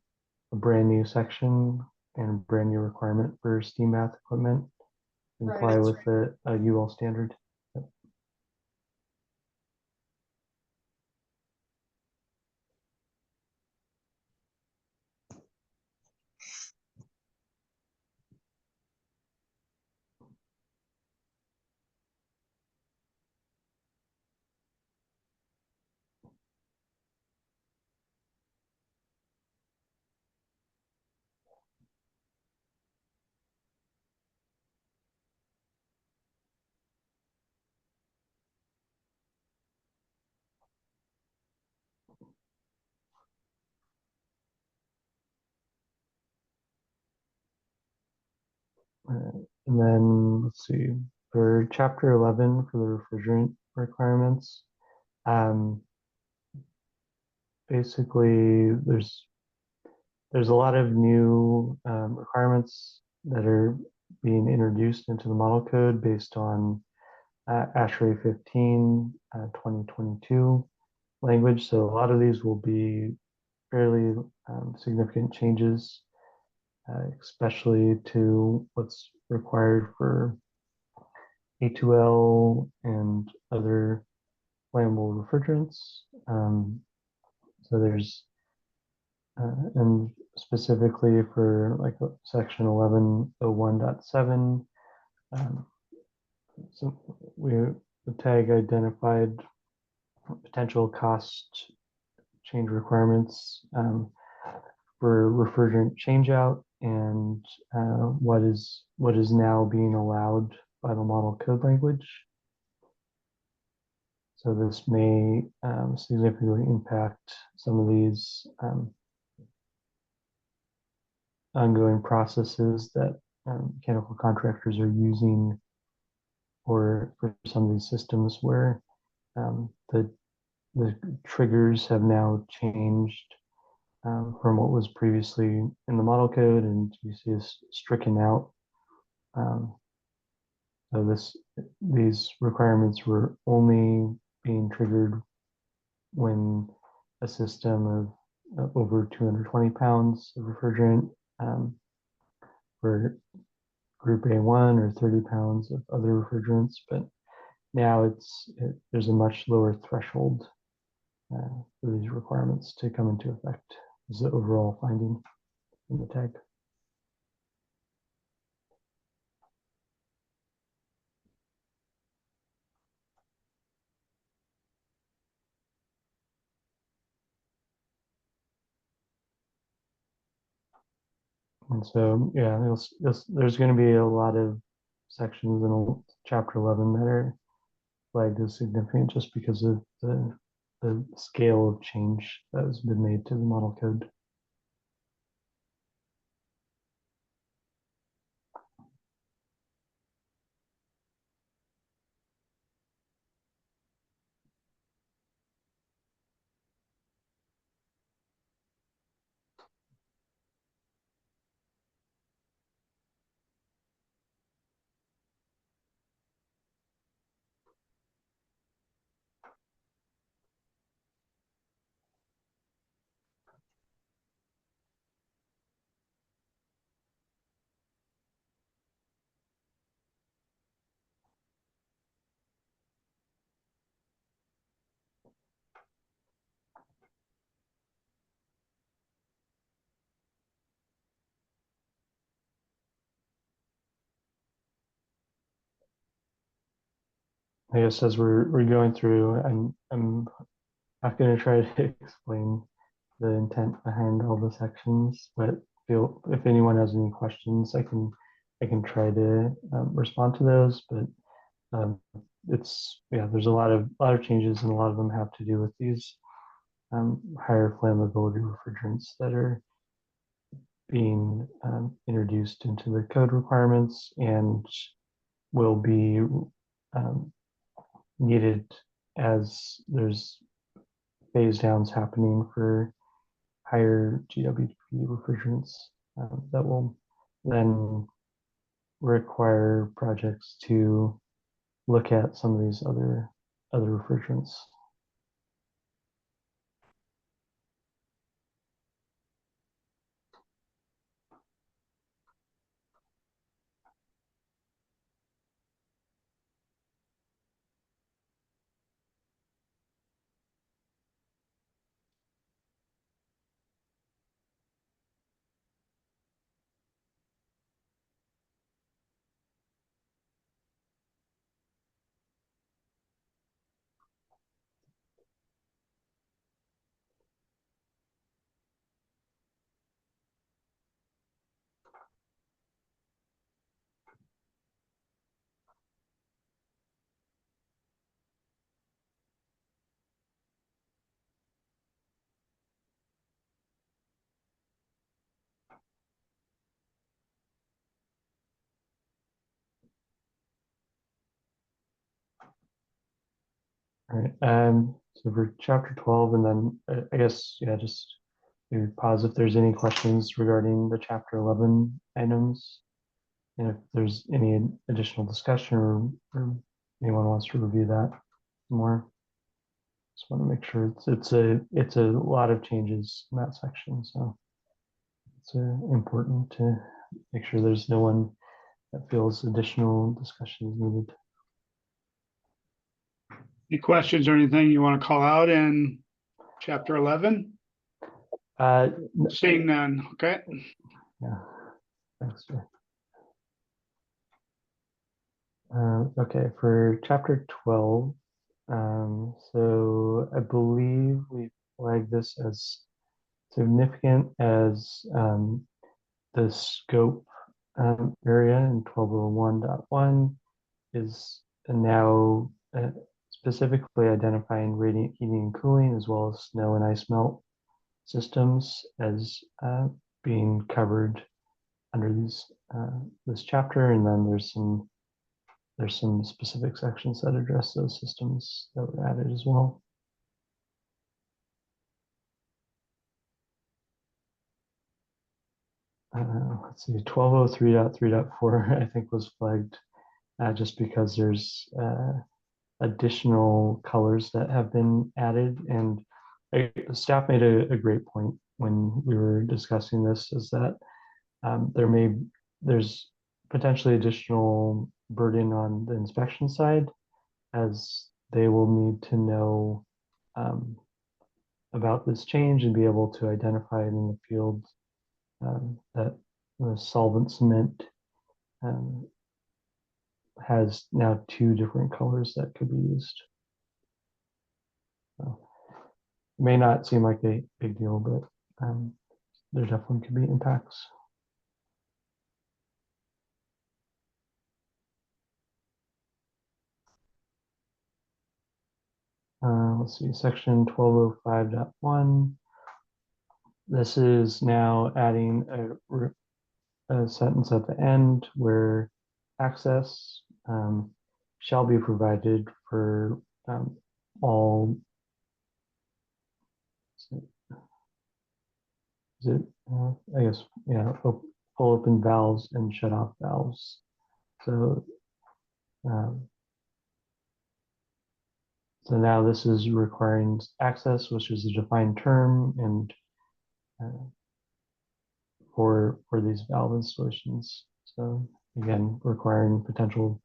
brand new section and brand new requirement for steam bath equipment to Right, comply that's with a UL standard. And then let's see, for chapter 11 for the refrigerant requirements, basically there's a lot of new requirements that are being introduced into the model code based on ASHRAE 15 2022 language. So a lot of these will be fairly significant changes, especially to what's required for A2L and other flammable refrigerants. So there's, and specifically for like section 1101.7, so the tag identified potential cost change requirements for refrigerant changeout and what is now being allowed by the model code language. So this may significantly impact some of these ongoing processes that mechanical contractors are using for some of these systems where the triggers have now changed from what was previously in the model code, and you see is stricken out. So these requirements were only being triggered when a system of over 220 pounds of refrigerant for group A1 or 30 pounds of other refrigerants, but now there's a much lower threshold for these requirements to come into effect is the overall finding in the tag. And so, yeah, there's going to be a lot of sections in chapter 11 that are flagged as significant just because of the scale of change that has been made to the model code. I guess as we're going through, I'm not going to try to explain the intent behind all the sections, but feel if anyone has any questions, I can try to respond to those. But it's there's a lot of changes, and a lot of them have to do with these higher flammability refrigerants that are being introduced into the code requirements and will be needed as there's phase downs happening for higher GWP refrigerants that will then require projects to look at some of these other refrigerants. All right. So for chapter 12, and then I guess, just maybe pause if there's any questions regarding the chapter 11 items. And if there's any additional discussion or anyone wants to review that more. Just want to make sure it's a lot of changes in that section. So it's important to make sure there's no one that feels additional discussion is needed. Any questions or anything you want to call out in chapter 11? Seeing none, okay. Yeah, thanks, Jay. Okay, for chapter 12, so I believe we flagged this as significant as the scope area in 1201.1 is now specifically identifying radiant heating and cooling as well as snow and ice melt systems as being covered under this chapter, and then there's some specific sections that address those systems that were added as well. Let's see, 1203.3.4 I think was flagged just because there's additional colors that have been added, and staff made a great point when we were discussing this, is that there's potentially additional burden on the inspection side, as they will need to know about this change and be able to identify it in the field, that the solvent cement has now 2 different colors that could be used. So, it may not seem like a big deal, but there definitely could be impacts. Let's see, section 1205.1. This is now adding a sentence at the end where access shall be provided for all. Is it? I guess, yeah, full open valves and shut off valves. So, so now this is requiring access, which is a defined term, and for these valve installations. So again, requiring potential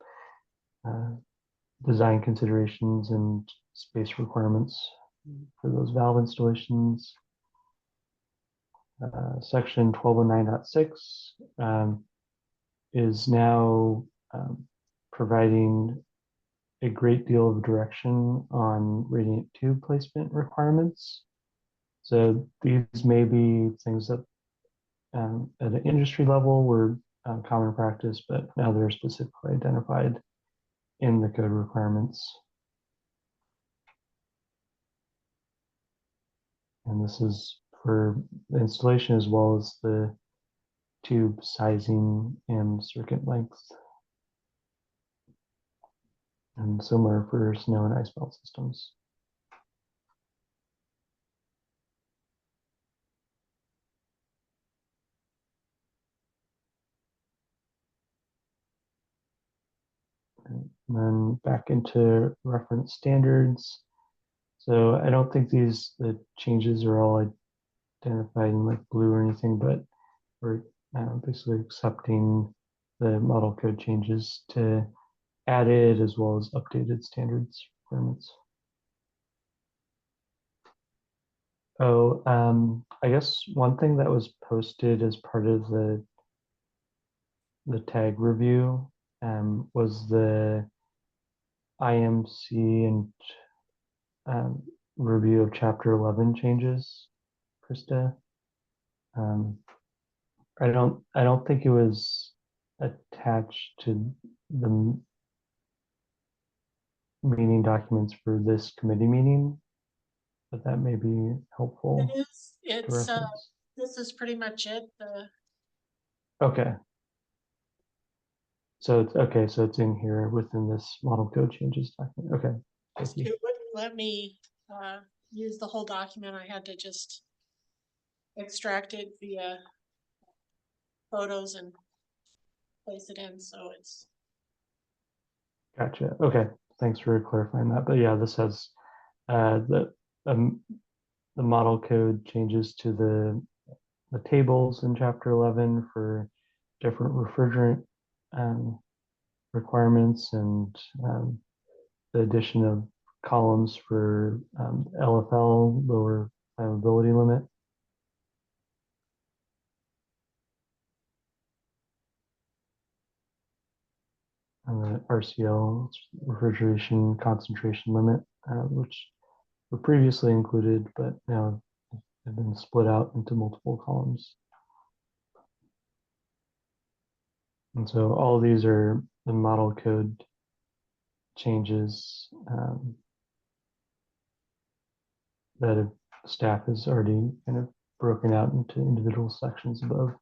design considerations and space requirements for those valve installations. Section 1209.6 is now providing a great deal of direction on radiant tube placement requirements. So these may be things that at an industry level were common practice, but now they're specifically identified in the code requirements. And this is for the installation as well as the tube sizing and circuit length. And similar for snow and ice melt systems. And then back into reference standards. So I don't think the changes are all identified in like blue or anything, but we're basically accepting the model code changes to added as well as updated standards requirements. Oh, I guess one thing that was posted as part of the tag review was the IMC and review of Chapter 11 changes, Krista. I don't think it was attached to the meeting documents for this committee meeting, but that may be helpful It is, to it's, reference. this is pretty much it. Okay. So it's okay, so it's in here within this model code changes document. Okay. Thank you. It wouldn't let me use the whole document. I had to just extract it via photos and place it in, so it's. Gotcha. Okay. Thanks for clarifying that. But yeah, this has the model code changes to the tables in Chapter 11 for different refrigerant requirements and the addition of columns for LFL, lower flammability limit. And the RCL, refrigeration concentration limit, which were previously included, but now have been split out into multiple columns. And so all of these are the model code changes that staff has already kind of broken out into individual sections above.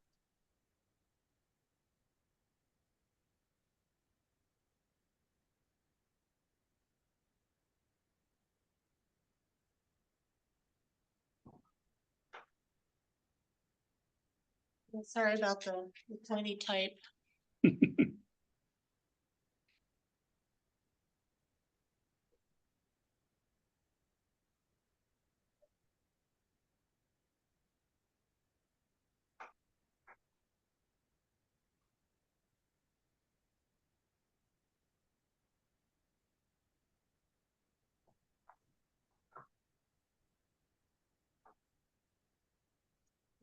Sorry about the tiny type.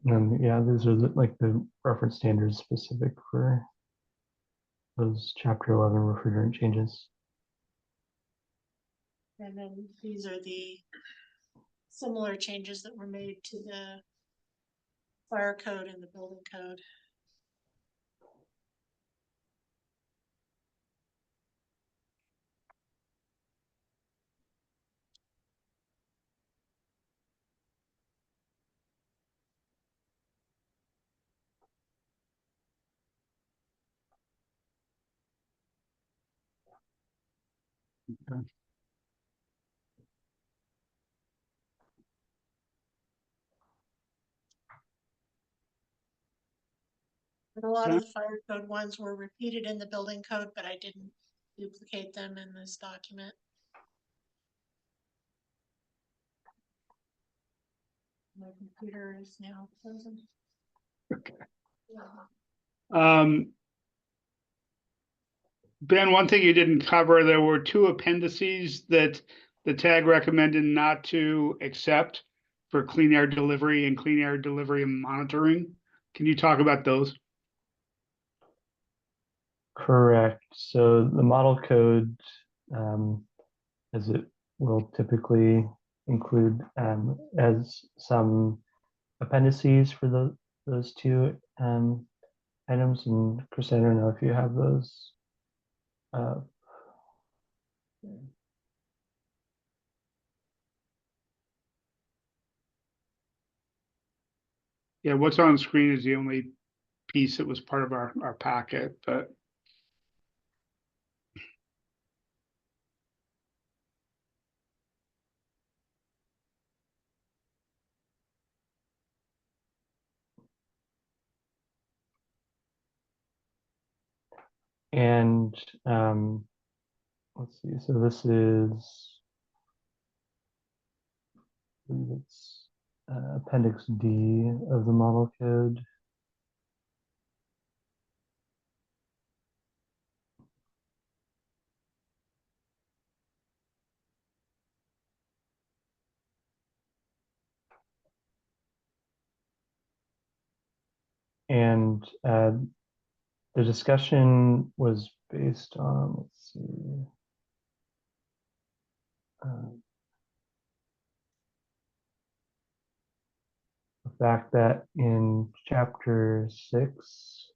And yeah, these are like the reference standards specific for those Chapter 11 refrigerant changes. And then these are the similar changes that were made to the fire code and the building code. And a lot of the fire code ones were repeated in the building code, but I didn't duplicate them in this document. My computer is now frozen. Okay. Yeah. Ben, one thing you didn't cover, there were two appendices that the tag recommended not to accept for clean air delivery and clean air delivery and monitoring. Can you talk about those? Correct. So the model code as it will typically include as some appendices for those two items. And Chris, I don't know if you have those. Yeah, what's on the screen is the only piece that was part of our packet, but And let's see, so this is, I believe it's Appendix D of the model code. And the discussion was based on, let's see, the fact that in chapter 6,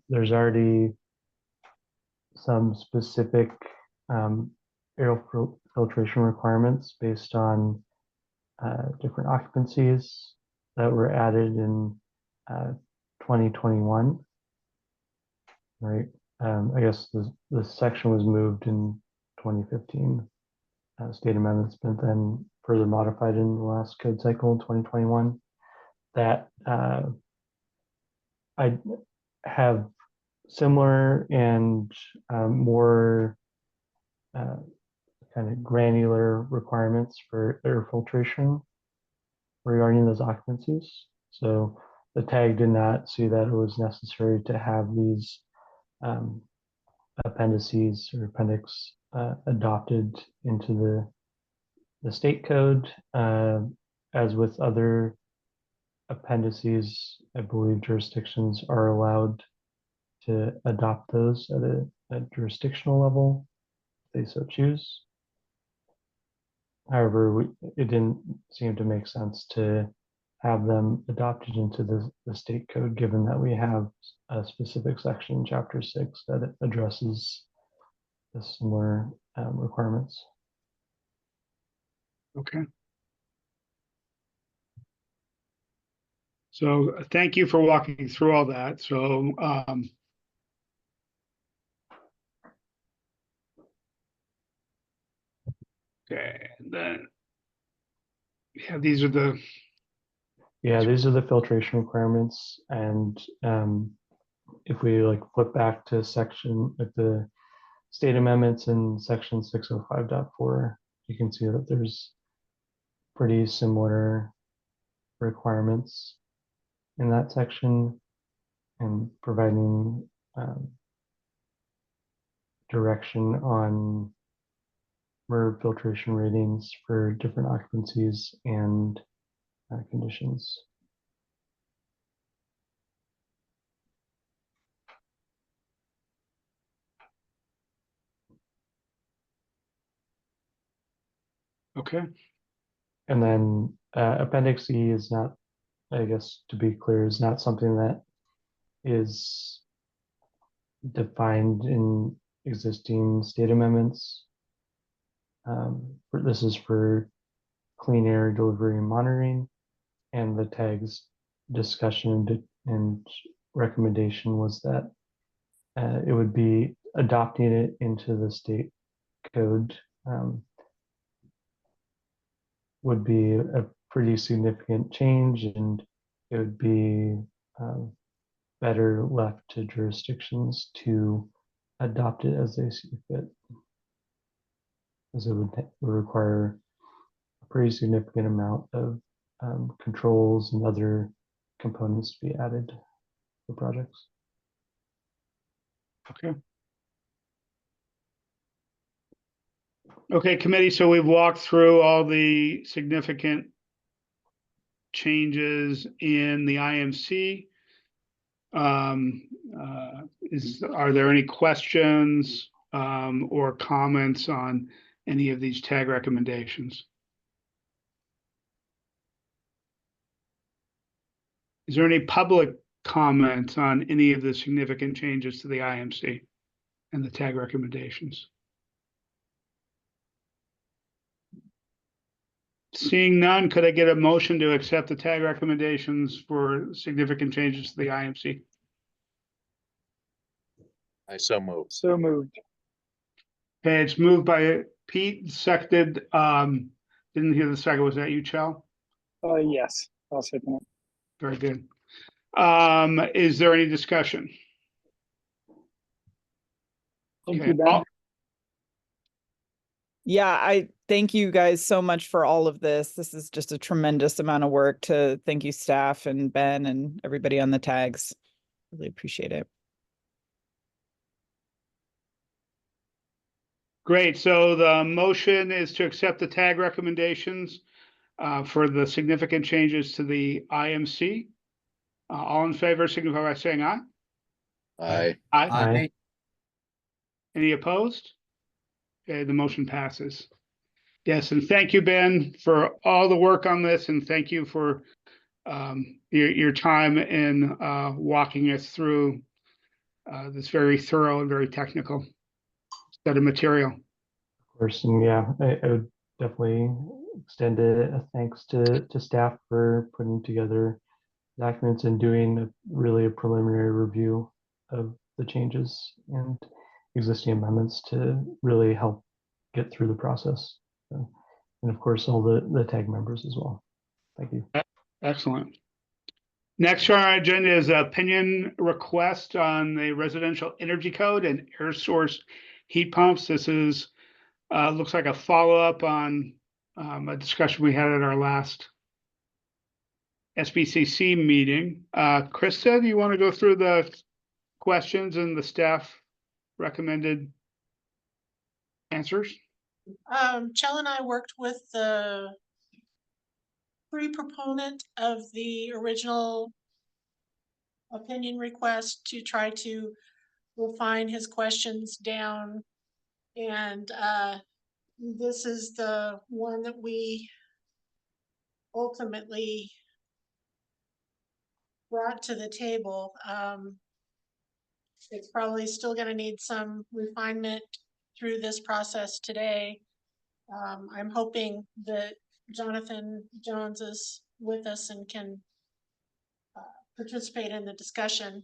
there's already some specific air filtration requirements based on different occupancies that were added in 2021, right? I guess this section was moved in 2015, state amendments, but then further modified in the last code cycle in 2021. That I have similar and more kind of granular requirements for air filtration regarding those occupancies. So the tag did not see that it was necessary to have these appendices or appendix adopted into the state code. As with other appendices, I believe jurisdictions are allowed to adopt those at a jurisdictional level if they so choose. However, it didn't seem to make sense to have them adopted into the state code, given that we have a specific section in chapter 6 that addresses the similar requirements. okay. So thank you for walking through all that. So okay, and then yeah, these are the These are the filtration requirements. And if we like flip back to section like the state amendments in section 605.4, you can see that there's pretty similar requirements in that section, and providing direction on MERV filtration ratings for different occupancies and conditions. okay. And then Appendix E is not, I guess to be clear, is not something that is defined in existing state amendments. This is for clean air delivery and monitoring, and the tags discussion and recommendation was that it would be adopting it into the state code would be a pretty significant change, and it would be better left to jurisdictions to adopt it as they see fit, as it would require a pretty significant amount of controls and other components to be added to projects. Okay. Okay, committee, so we've walked through all the significant changes in the IMC. Are there any questions or comments on any of these tag recommendations? Is there any public comment on any of the significant changes to the IMC and the tag recommendations? Seeing none, could I get a motion to accept the tag recommendations for significant changes to the IMC? I so move. So moved. Okay, it's moved by Pete, seconded, didn't hear the second. Was that you, Chell? Yes, I'll second it. Very good. Is there any discussion? Thank Okay, you, Ben. Yeah, I thank you guys so much for all of this. This is just a tremendous amount of work. To thank you, staff and Ben and everybody on the tags. Really appreciate it. Great. So the motion is to accept the tag recommendations for the significant changes to the IMC. All in favor, signify by saying aye. Aye. Aye. Aye. Any opposed? Okay, the motion passes. Yes, and thank you, Ben, for all the work on this, and thank you for your time in walking us through this very thorough and very technical set of material. Of course, and yeah, I would definitely extend a thanks to staff for putting together documents and doing really a preliminary review of the changes and existing amendments to really help get through the process. So, and of course, all the tag members as well. Thank you. Excellent. Next on our agenda is opinion request on the residential energy code and air source heat pumps. This is looks like a follow-up on a discussion we had at our last SBCC meeting. Krista, do you want to go through the questions and the staff recommended answers? Chell and I worked with the proponent of the original opinion request to try to refine his questions down. And this is the one that we ultimately brought to the table. It's probably still going to need some refinement through this process today. I'm hoping that Jonathan Jones is with us and can participate in the discussion.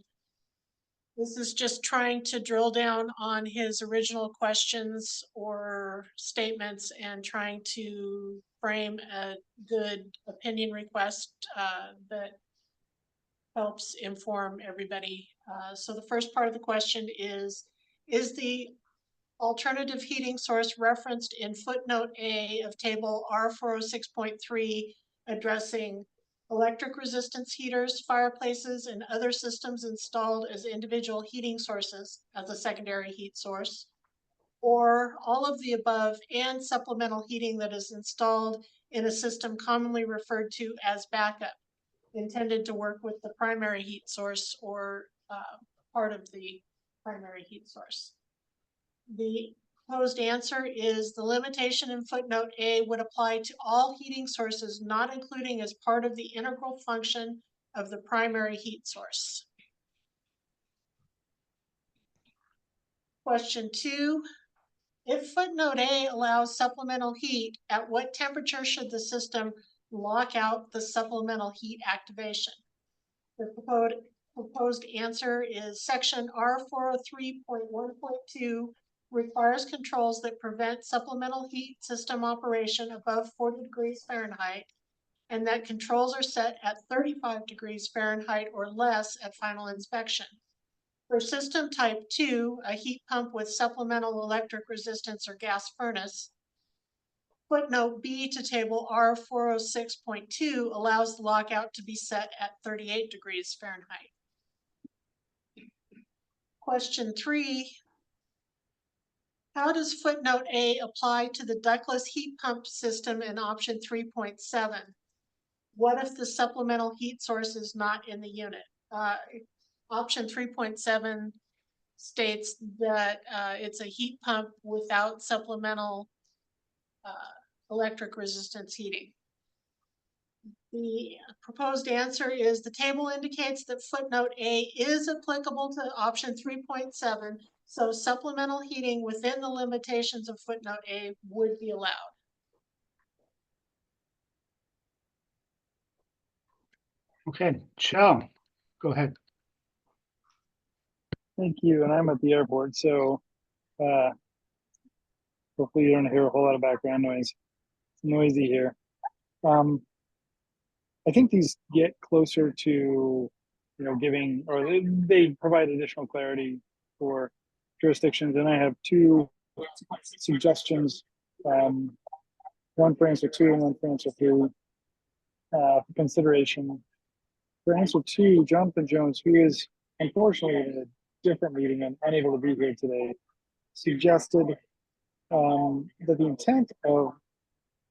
This is just trying to drill down on his original questions or statements and trying to frame a good opinion request that helps inform everybody. So the first part of the question is the alternative heating source referenced in footnote A of table R406.3 addressing electric resistance heaters, fireplaces, and other systems installed as individual heating sources as a secondary heat source, or all of the above and supplemental heating that is installed in a system commonly referred to as backup, intended to work with the primary heat source or part of the primary heat source. The proposed answer is the limitation in footnote A would apply to all heating sources, not including as part of the integral function of the primary heat source. Question 2, if footnote A allows supplemental heat, at what temperature should the system lock out the supplemental heat activation? The proposed answer is section R403.1.2 requires controls that prevent supplemental heat system operation above 40 degrees Fahrenheit, and that controls are set at 35 degrees Fahrenheit or less at final inspection. For system type 2, a heat pump with supplemental electric resistance or gas furnace, footnote B to table R406.2 allows the lockout to be set at 38 degrees Fahrenheit. Question 3, how does footnote A apply to the ductless heat pump system in option 3.7? What if the supplemental heat source is not in the unit? Option 3.7 states that it's a heat pump without supplemental electric resistance heating. The proposed answer is the table indicates that footnote A is applicable to option 3.7, so supplemental heating within the limitations of footnote A would be allowed. Okay, Michelle, go ahead. Thank you. And I'm at the airport, so hopefully you don't hear a whole lot of background noise. It's noisy here. I think these get closer to, giving, or they provide additional clarity for jurisdictions. And I have two suggestions, one for answer 2 and one for answer 3 for consideration. For answer 2, Jonathan Jones, who is unfortunately in a different meeting and unable to be here today, suggested that the intent of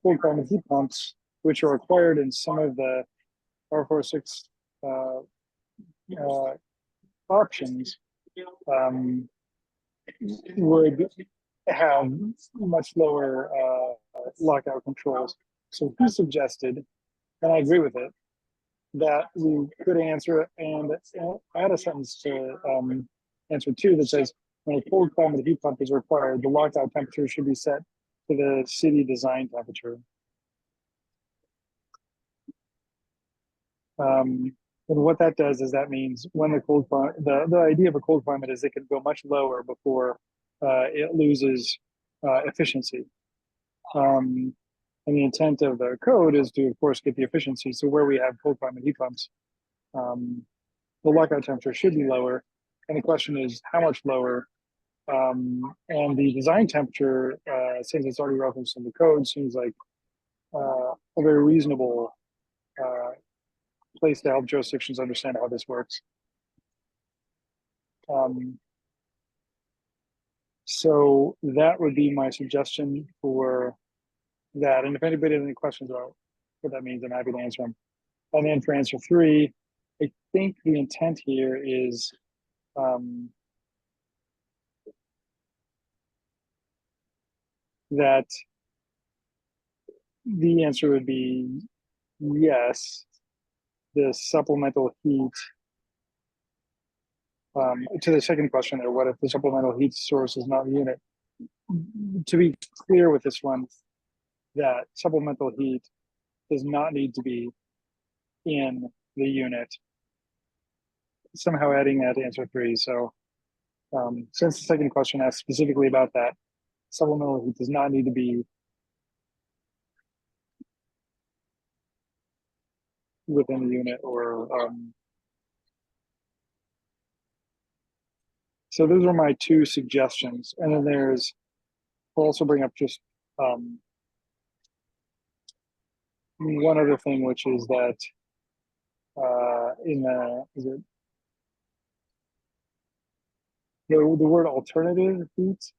cold climate heat pumps, which are required in some of the R46 options, would have much lower lockout controls. So he suggested, and I agree with it, that we could answer and add a sentence to answer 2 that says, when a cold climate heat pump is required, the lockout temperature should be set to the city design temperature. And what that does is that means when the idea of a cold climate is it can go much lower before it loses efficiency. And the intent of the code is to, of course, get the efficiency. So where we have cold climate heat pumps, the lockout temperature should be lower. And the question is how much lower? And the design temperature, since it's already referenced in the code, seems like a very reasonable place to help jurisdictions understand how this works. So that would be my suggestion for that. And if anybody has any questions about what that means, I'm happy to answer them. And then for answer 3, I think the intent here is that the answer would be yes, the supplemental heat. To the second question there, what if the supplemental heat source is not the unit? To be clear with this one, that supplemental heat does not need to be in the unit. Somehow adding that to answer 3. So since the second question asked specifically about that, supplemental heat does not need to be within the unit or so those are my 2 suggestions. And then I'll also bring up just one other thing, which is that the word alternative heat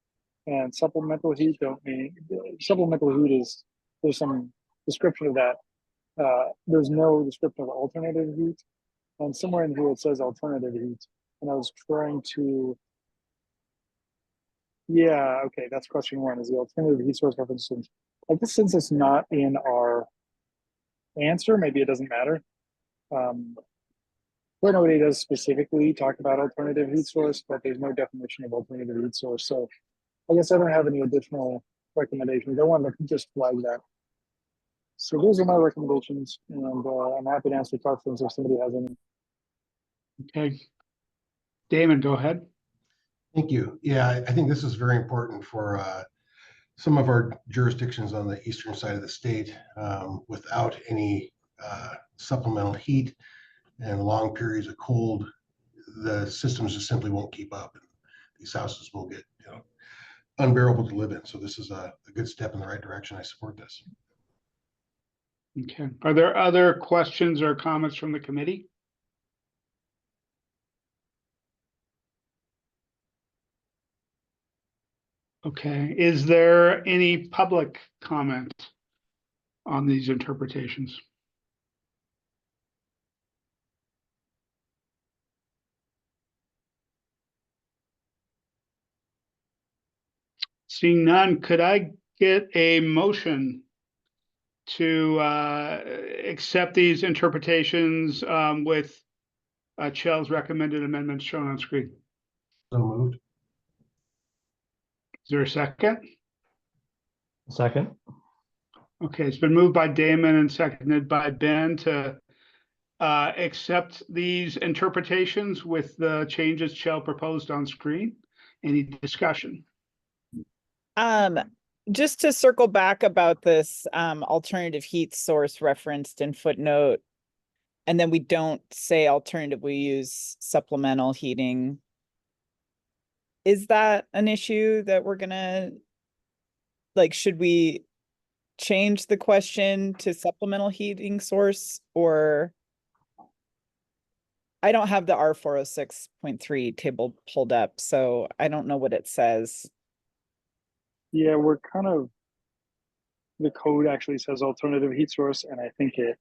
and supplemental heat don't mean, supplemental heat is, there's some description of that. There's no description of alternative heat, and somewhere in here it says alternative heat, and I was trying to, yeah, okay, that's question 1, is the alternative heat source reference. I guess since it's not in our answer, maybe it doesn't matter. Nobody does specifically talk about alternative heat source, but there's no definition of alternative heat source. So I guess I don't have any additional recommendations. I wanted to just flag that. So those are my recommendations, and I'm happy to answer questions if somebody has any. Okay. Damon, go ahead. Thank you. Yeah, I think this is very important for some of our jurisdictions on the eastern side of the state. Without any supplemental heat and long periods of cold, the systems just simply won't keep up. And these houses will get unbearable to live in. So this is a good step in the right direction. I support this. Okay. Are there other questions or comments from the committee? Okay. Is there any public comment on these interpretations? Seeing none, could I get a motion to accept these interpretations with Chel's recommended amendments shown on screen? So moved. Is there a second? Second. Okay, it's been moved by Damon and seconded by Ben to accept these interpretations with the changes Chel proposed on screen. Any discussion? Just to circle back about this alternative heat source referenced in footnote, and then we don't say alternative, we use supplemental heating. Is that an issue that we're gonna, like, should we change the question to supplemental heating source, or? I don't have the R406.3 table pulled up, so I don't know what it says. Yeah, we're kind of, the code actually says alternative heat source, and I think it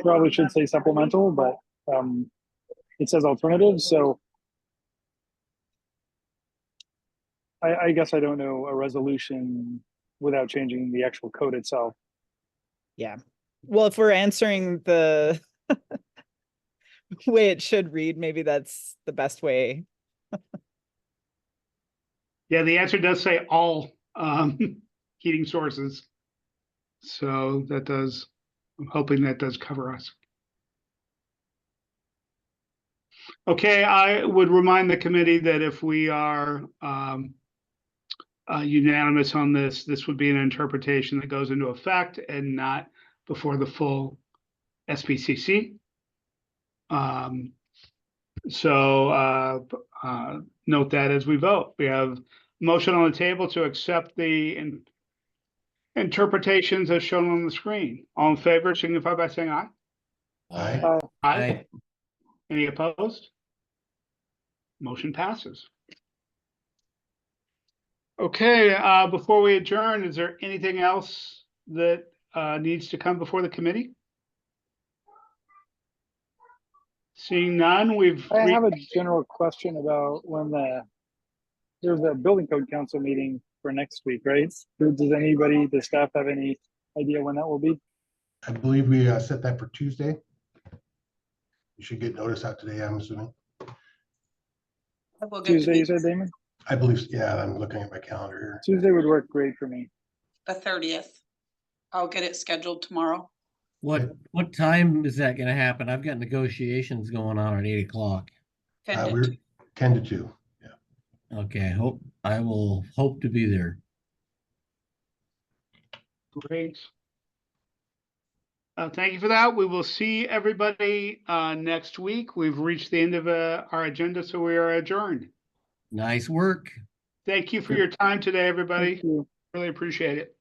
probably should say supplemental, but it says alternative, so I guess I don't know a resolution without changing the actual code itself. Yeah. Well, if we're answering the way it should read, maybe that's the best way. Yeah, the answer does say all heating sources. So that does, I'm hoping that does cover us. Okay, I would remind the committee that if we are unanimous on this, this would be an interpretation that goes into effect and not before the full SBCC. So note that as we vote. We have motion on the table to accept the interpretations as shown on the screen. All in favor signify by saying aye. Aye. Aye. Any opposed? Motion passes. Okay, before we adjourn, is there anything else that needs to come before the committee? Seeing none, I have a general question about when there's a building code council meeting for next week, right? Does anybody, the staff have any idea when that will be? I believe we set that for Tuesday. You should get notice out today, I'm assuming. We'll get Tuesday, to you said, Damon? I believe, yeah, I'm looking at my calendar here. Tuesday would work great for me. the 30th. I'll get it scheduled tomorrow. What time is that gonna happen? I've got negotiations going on at 8 o'clock. We're 10 to 2. Yeah. Okay, I will hope to be there. Great. Thank you for that. We will see everybody next week. We've reached the end of our agenda, so we are adjourned. Nice work. Thank you for your time today, everybody. Thank you. Really appreciate it.